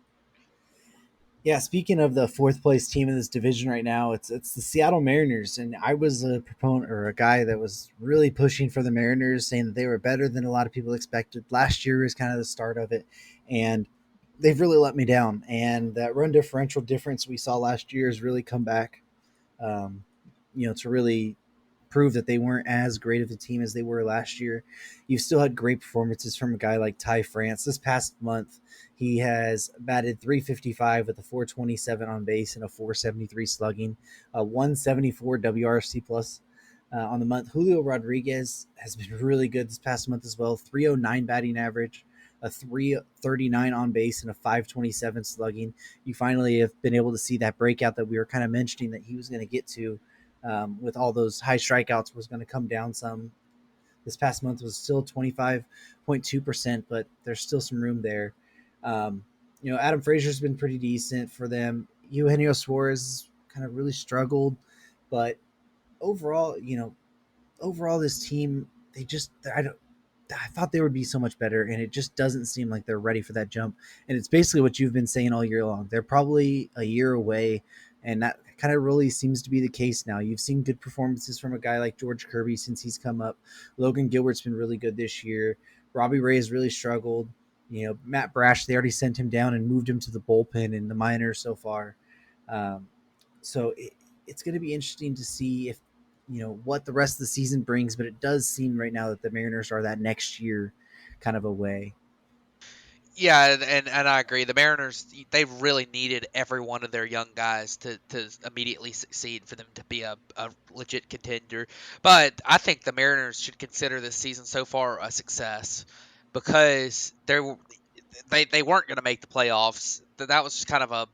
Yeah, speaking of the fourth place team in this division right now, it's the Seattle Mariners, and I was a proponent or a guy that was really pushing for the Mariners, saying that they were better than a lot of people expected. Last year was kind of the start of it, and they've really let me down. And that run differential difference we saw last year has really come back, um, to really prove that they weren't as great of a team as they were last year. You've still had great performances from a guy like Ty France. This past month, he has batted 355 with a 427 on base and a 473 slugging, a 174 WRC plus on the month. Julio Rodriguez has been really good this past month as well. 309 batting average, a 339 on base, and a 527 slugging. You finally have been able to see that breakout that we were kind of mentioning that he was going to get to. With all those high strikeouts was going to come down some. This past month was still 25.2%, but there's still some room there. Adam Frazier's been pretty decent for them. Eugenio Suarez kind of really struggled, but overall, this team, I thought they would be so much better, and it just doesn't seem like they're ready for that jump. And it's basically what you've been saying all year long. They're probably a year away, and that kind of really seems to be the case now. You've seen good performances from a guy like George Kirby since he's come up. Logan Gilbert's been really good this year. Robbie Ray has really struggled. Matt Brash, they already sent him down and moved him to the bullpen in the minors so far. So it's going to be interesting to see if what the rest of the season brings, but it does seem right now that the Mariners are that next year kind of away. Yeah, and I agree. The Mariners, they really needed every one of their young guys to immediately succeed for them to be a legit contender. But I think the Mariners should consider this season so far a success because they weren't going to make the playoffs. That was just kind of a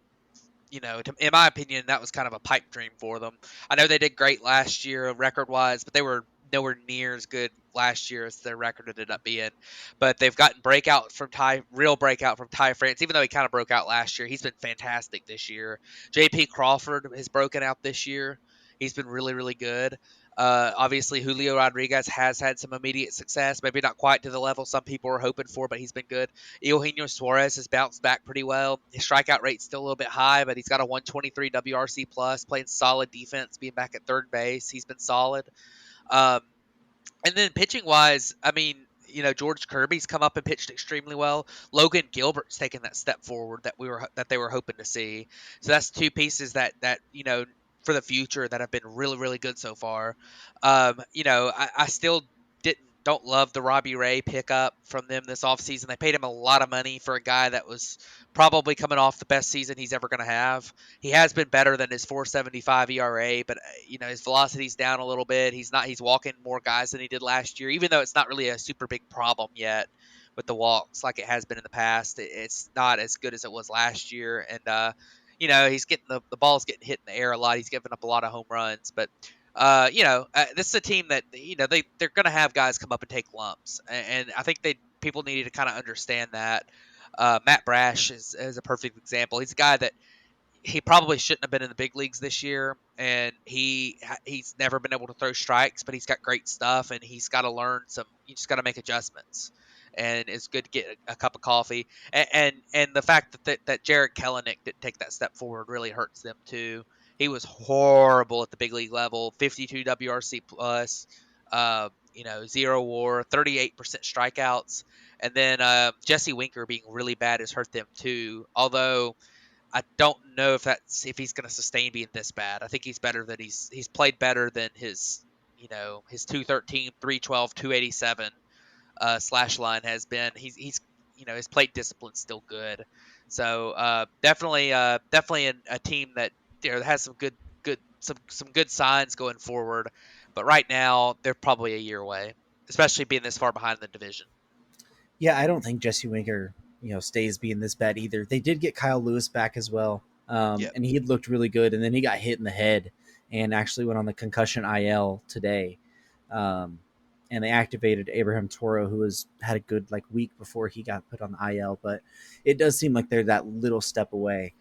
in my opinion, that was kind of a pipe dream for them. I know they did great last year record wise, but they were nowhere near as good last year as their record ended up being. But they've gotten real breakout from Ty France, even though he kind of broke out last year. He's been fantastic this year. JP Crawford has broken out this year. He's been really, really good. Obviously, Julio Rodriguez has had some immediate success, maybe not quite to the level some people were hoping for, but he's been good. Eugenio Suarez has bounced back pretty well. His strikeout rate's still a little bit high, but he's got a 123 WRC plus, playing solid defense, being back at third base. He's been solid. Um, and then pitching wise, I mean, George Kirby's come up and pitched extremely well. Logan Gilbert's taken that step forward that they were hoping to see. So that's two pieces that for the future that have been really, really good so far. I still don't love the Robbie Ray pickup from them this offseason. They paid him a lot of money for a guy that was probably coming off the best season he's ever going to have. He has been better than his 4.75 ERA, but his velocity's down a little bit. He's walking more guys than he did last year, even though it's not really a super big problem yet with the walks like it has been in the past. It's not as good as it was last year, and he's getting the ball's getting hit in the air a lot. He's giving up a lot of home runs, but this is a team that they're going to have guys come up and take lumps, and I think people needed to kind of understand that. Matt Brash is a perfect example. He's a guy that he probably shouldn't have been in the big leagues this year, and he's never been able to throw strikes, but he's got great stuff, and he's got to learn some. You just got to make adjustments, and it's good to get a cup of coffee. And the fact that Jared Kelenic didn't take that step forward really hurts them too. He was horrible at the big league level, 52 WRC plus, 0 WAR, 38% strikeouts, and then Jesse Winker being really bad has hurt them too. Although I don't know if he's going to sustain being this bad. I think he's better than he's played better than his 213, 312, 287 slash line has been. He's his plate discipline's still good. So definitely a team that has some some good signs going forward. But right now they're probably a year away, especially being this far behind in the division. Yeah, I don't think Jesse Winker, stays being this bad either. They did get Kyle Lewis back as well, Yep. and he had looked really good. And then he got hit in the head and actually went on the concussion IL today. And they activated Abraham Toro, who had a good week before he got put on the IL. But it does seem like they're that little step away.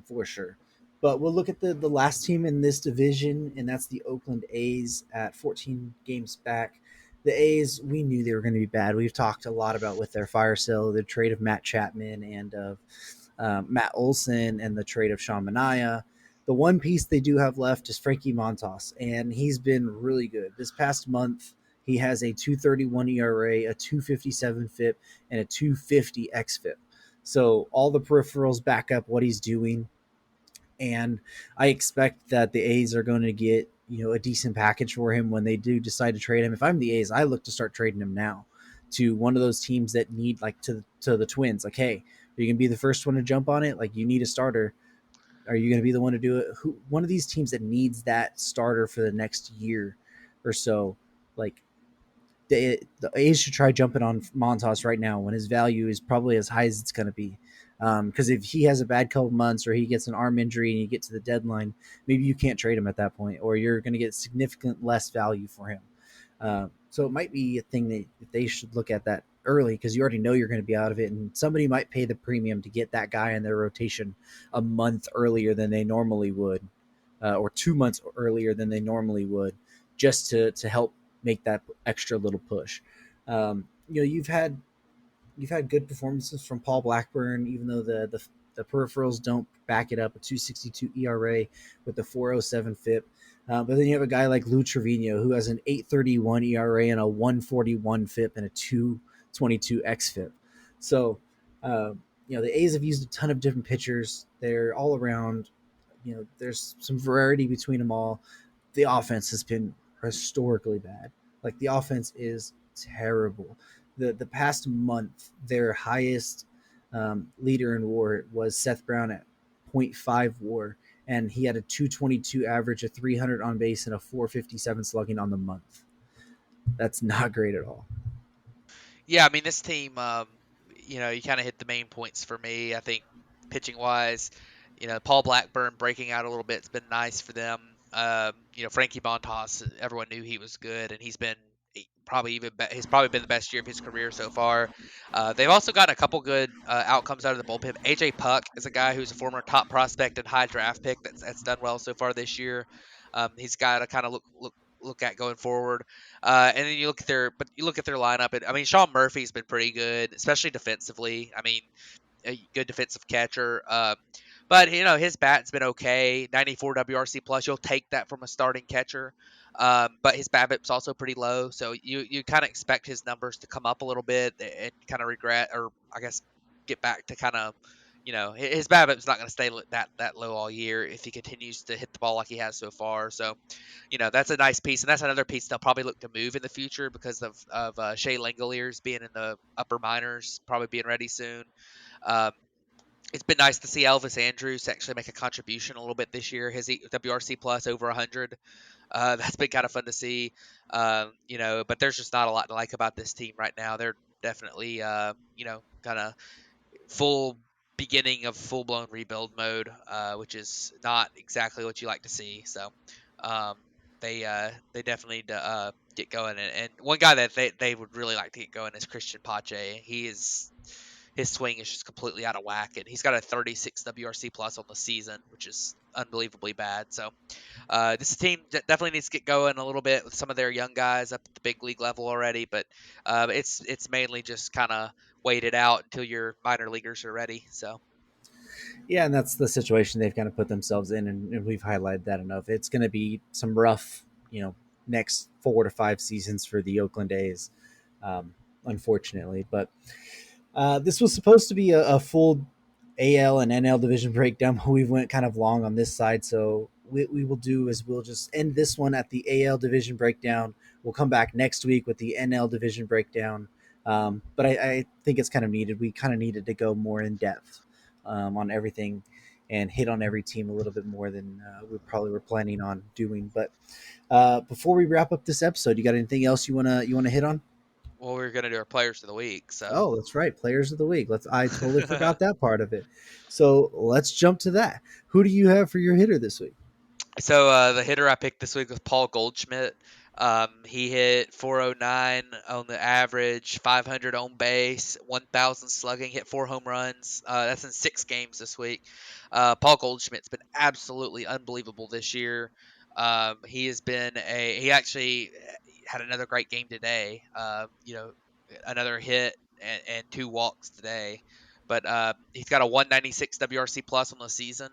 for sure. But we'll look at the last team in this division, and that's the Oakland A's at 14 games back. The A's, we knew they were going to be bad. We've talked a lot about with their fire sale, the trade of Matt Chapman and of Matt Olson, and the trade of Sean Manaea. The one piece they do have left is Frankie Montas, and he's been really good. This past month, he has a 2.31 ERA, a 2.57 FIP, and a 2.50 xFIP. So all the peripherals back up what he's doing, and I expect that the A's are going to get a decent package for him when they do decide to trade him. If I'm the A's, I look to start trading him now to one of those teams that need, like, to the Twins. Like, hey, are you going to be the first one to jump on it? Like, you need a starter. Are you going to be the one to do it? One of these teams that needs that starter for the next year or so, like, the A's should try jumping on Montas right now when his value is probably as high as it's going to be. Because if he has a bad couple months or he gets an arm injury and you get to the deadline, maybe you can't trade him at that point, or you're going to get significant less value for him. So it might be a thing that they should look at that early, because you already know you're going to be out of it, and somebody might pay the premium to get that guy in their rotation a month earlier than they normally would, or 2 months earlier than they normally would, just to help make that extra little push. You've had good performances from Paul Blackburn, even though the peripherals don't back it up. A 2.62 ERA with the 4.07 FIP. But then you have a guy like Lou Trevino, who has an 8.31 ERA and a 1.41 FIP and a 2.22 xFIP. So, the A's have used a ton of different pitchers. They're all around. There's some variety between them all. The offense has been historically bad. Like, the offense is terrible. The past month, their highest leader in WAR was Seth Brown at 0.5 WAR, and he had a 222 average, a 300 on base, and a 457 slugging on the month. That's not great at all. Yeah, I mean, this team, you kind of hit the main points for me. I think pitching wise, Paul Blackburn breaking out a little bit, it's been nice for them. Frankie Montas, everyone knew he was good, and he's been he's probably been the best year of his career so far. They've also gotten a couple good outcomes out of the bullpen. AJ Puck is a guy who's a former top prospect and high draft pick that's done well so far this year. He's got to kind of look at going forward. And then you look at their lineup. And I mean, Sean Murphy's been pretty good, especially defensively. I mean, a good defensive catcher. But his bat's been okay. 94 WRC plus. You'll take that from a starting catcher. But his BABIP's also pretty low, so you kind of expect his numbers to come up a little bit and kind of regret, or I guess get back to kind of, his BABIP's not going to stay that low all year if he continues to hit the ball like he has so far. So, that's a nice piece, and that's another piece they'll probably look to move in the future because of Shea Langoliers being in the upper minors, probably being ready soon. It's been nice to see Elvis Andrus actually make a contribution a little bit this year. His WRC plus over 100. That's been kind of fun to see. But there's just not a lot to like about this team right now. They're definitely, kind of full beginning of full-blown rebuild mode, which is not exactly what you like to see. So they definitely need to get going. And one guy that they would really like to get going is Christian Pache. His swing is just completely out of whack, and he's got a 36 WRC plus on the season, which is unbelievably bad. So this team definitely needs to get going a little bit with some of their young guys up at the big league level already, but it's mainly just kind of wait it out until your minor leaguers are ready. So Yeah, and that's the situation they've kind of put themselves in, and we've highlighted that enough. It's going to be some rough, next 4 to 5 seasons for the Oakland A's, unfortunately. But this was supposed to be a full AL and NL division breakdown, but we went kind of long on this side. So we will do is we'll just end this one at the AL division breakdown. We'll come back next week with the NL division breakdown. But I think it's kind of needed. We kind of needed to go more in depth on everything and hit on every team a little bit more than we probably were planning on doing. But before we wrap up this episode, you got anything else you wanna hit on? well, we're gonna do our players of the week. So Oh, that's right, players of the week. I totally forgot that part of it. So let's jump to that. Who do you have for your hitter this week? So the hitter I picked this week was Paul Goldschmidt. He hit 409 on the average, 500 on base, 1,000 slugging, hit 4 home runs. That's in 6 games this week. Paul Goldschmidt's been absolutely unbelievable this year. He actually had another great game today. Another hit and 2 walks today. But he's got a 196 WRC plus on the season.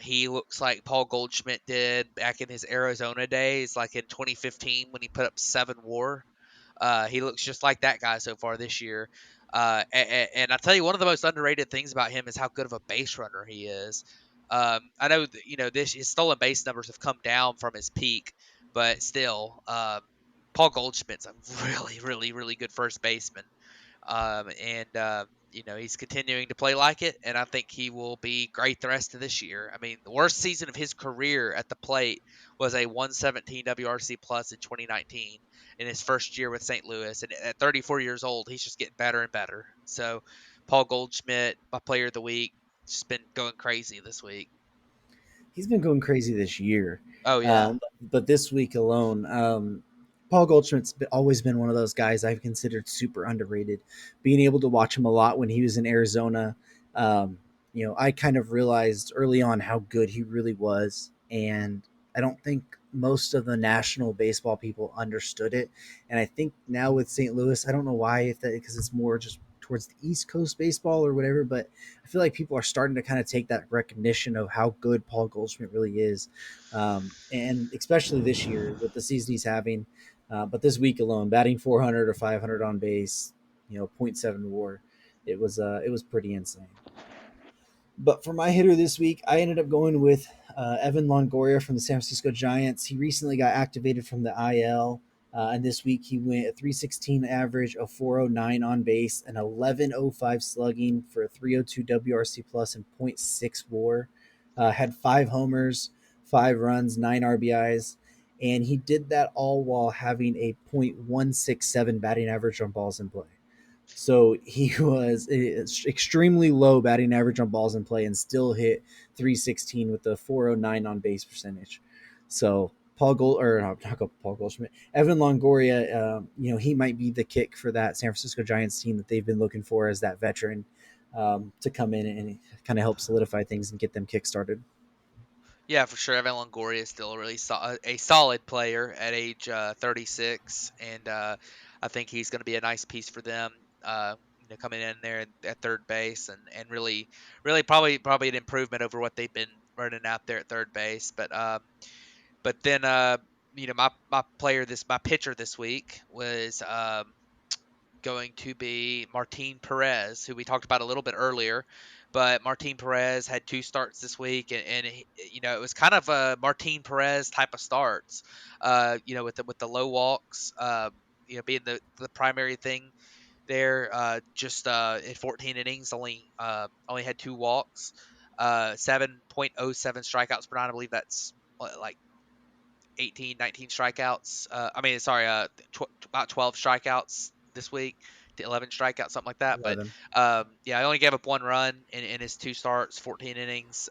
He looks like Paul Goldschmidt did back in his Arizona days, like in 2015 when he put up 7 WAR. He looks just like that guy so far this year. And I'll tell you, one of the most underrated things about him is how good of a base runner he is. I know that, his stolen base numbers have come down from his peak, but still, Paul Goldschmidt's a really, really, really good first baseman. He's continuing to play like it, and I think he will be great the rest of this year. I mean, the worst season of his career at the plate was a 117 WRC plus in 2019 in his first year with St. Louis, and at 34 years old, he's just getting better and better. So, Paul Goldschmidt, my player of the week, just been going crazy this week. He's been going crazy this year. Oh yeah. But this week alone, Paul Goldschmidt's always been one of those guys I've considered super underrated. Being able to watch him a lot when he was in Arizona, I kind of realized early on how good he really was. And I don't think most of the national baseball people understood it. And I think now with St. Louis, I don't know why, if that because it's more just towards the East Coast baseball or whatever, but I feel like people are starting to kind of take that recognition of how good Paul Goldschmidt really is, and especially this year with the season he's having. But this week alone, batting 400 or 500 on base, 0.7 WAR, it was pretty insane. But for my hitter this week, I ended up going with Evan Longoria from the San Francisco Giants. He recently got activated from the IL, and this week he went a 316 average, a 409 on base, an 1105 slugging for a 302 WRC plus and point .6 WAR. Had 5 homers, 5 runs, 9 RBIs, and he did that all while having a .167 batting average on balls in play. So he was extremely low batting average on balls in play and still hit 316 with a 409 on base percentage. So Paul Goldschmidt, Evan Longoria, he might be the kick for that San Francisco Giants team that they've been looking for as that veteran to come in and kind of help solidify things and get them kick started. Yeah, for sure. Evan Longoria is still a solid player at age 36, and I think he's going to be a nice piece for them. Coming in there at third base and really, really probably an improvement over what they've been running out there at third base. But then my pitcher this week was going to be Martin Perez, who we talked about a little bit earlier. But Martin Perez had 2 starts this week, and it was kind of a Martin Perez type of starts. With the low walks, being the primary thing there. Just in 14 innings, only had 2 walks, 7.07 strikeouts per nine. I believe that's like 18, 19 strikeouts. About 12 strikeouts this week to 11 strikeouts, something like that. But 11. yeah, I only gave up 1 run in his 2 starts, 14 innings.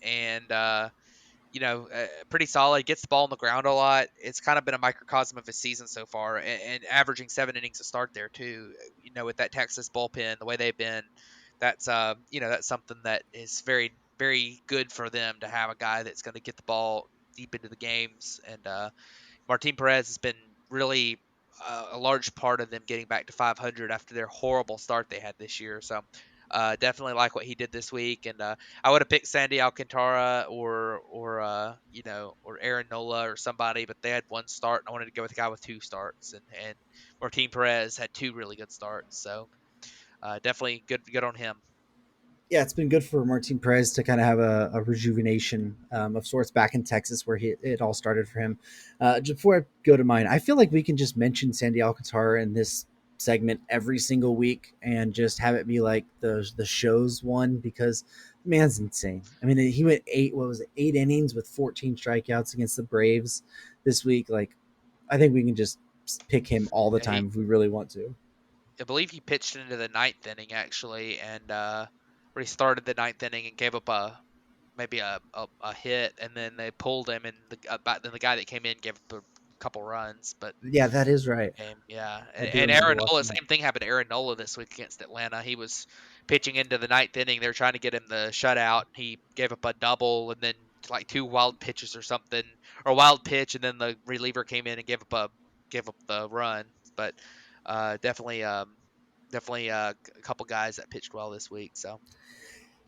And pretty solid. Gets the ball on the ground a lot. It's kind of been a microcosm of his season so far, and averaging 7 innings to start there too. With that Texas bullpen, the way they've been, that's something that is very, very good for them to have a guy that's going to get the ball deep into the games. And Martin Perez has been really a large part of them getting back to 500 after their horrible start they had this year. So definitely like what he did this week, and I would have picked Sandy Alcantara or Aaron Nola or somebody, but they had 1 start, and I wanted to go with a guy with 2 starts, and Martin Perez had 2 really good starts. So definitely good on him. Yeah, it's been good for Martin Perez to kind of have a rejuvenation of sorts back in Texas, where it all started for him. Just before I go to mine, I feel like we can just mention Sandy Alcantara in this segment every single week and just have it be like the show's one, because man's insane. I mean, he went 8 innings with 14 strikeouts against the Braves this week. Like, I think we can just pick him all the Yeah, time if we really want to. I believe he pitched into the 9th inning actually, and where he started the 9th inning and gave up maybe a hit, and then they pulled him, and then the guy that came in gave up couple runs, but Yeah, that is right. game, yeah. I And, do and remember Aaron Nola, watching that. same thing happened to Aaron Nola this week against Atlanta. He was pitching into the ninth inning. They were trying to get him the shutout. He gave up a double and then like two wild pitches or something, or a wild pitch, and then the reliever came in and gave up the run. But definitely a couple guys that pitched well this week. So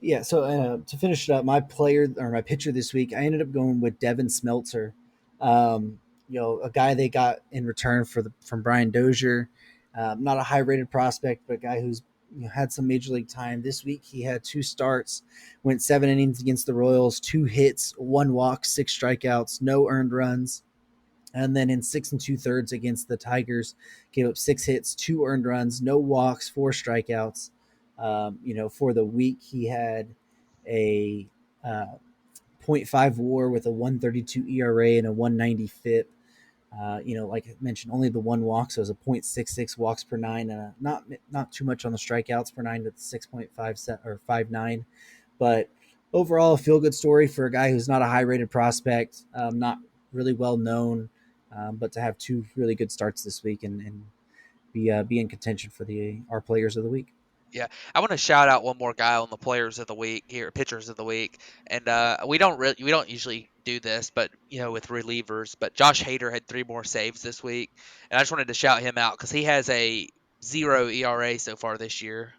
Yeah, so to finish it up, my player or my pitcher this week, I ended up going with Devin Smeltzer. A guy they got in return from Brian Dozier. Not a high rated prospect, but a guy who's had some major league time. This week he had 2 starts, went 7 innings against the Royals, 2 hits, 1 walk, 6 strikeouts, no earned runs. And then in 6 2/3 against the Tigers, gave up 6 hits, 2 earned runs, no walks, 4 strikeouts. For the week, he had a .5 WAR with a 132 ERA and a 190 FIP. Like I mentioned, only the 1 walk, so it was a .66 walks per 9, and not too much on the strikeouts per 9 with 6.5 or 5.9. But overall, a feel good story for a guy who's not a high rated prospect, not really well known, but to have 2 really good starts this week and be in contention for our players of the week. yeah, I want to shout out one more guy on the players of the week here, pitchers of the week, and we don't usually do this, but with relievers. But Josh Hader had 3 more saves this week, and I just wanted to shout him out because he has a 0 ERA so far this year.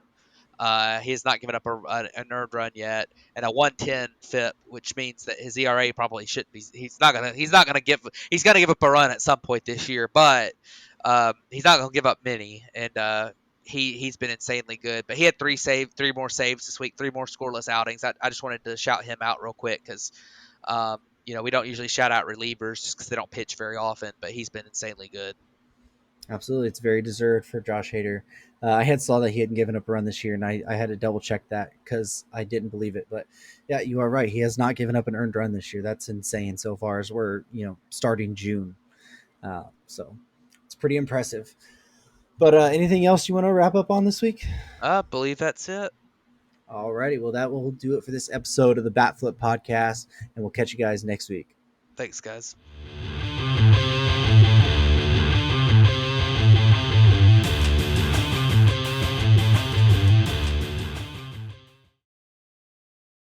He has not given up an earned run yet, and a 110 FIP, which means that his ERA probably shouldn't be. He's gonna give up a run at some point this year, but he's not gonna give up many. And he's been insanely good. But he had 3 more saves this week, 3 more scoreless outings. I just wanted to shout him out real quick because we don't usually shout out relievers just because they don't pitch very often, but he's been insanely good. Absolutely, it's very deserved for Josh Hader. I had saw that he hadn't given up a run this year, and I had to double check that because I didn't believe it. But yeah, you are right. He has not given up an earned run this year. That's insane so far as we're starting June. So it's pretty impressive. But anything else you want to wrap up on this week? I believe that's it. Alrighty, well that will do it for this episode of the Bat Flip Podcast, and we'll catch you guys next week. Thanks, guys.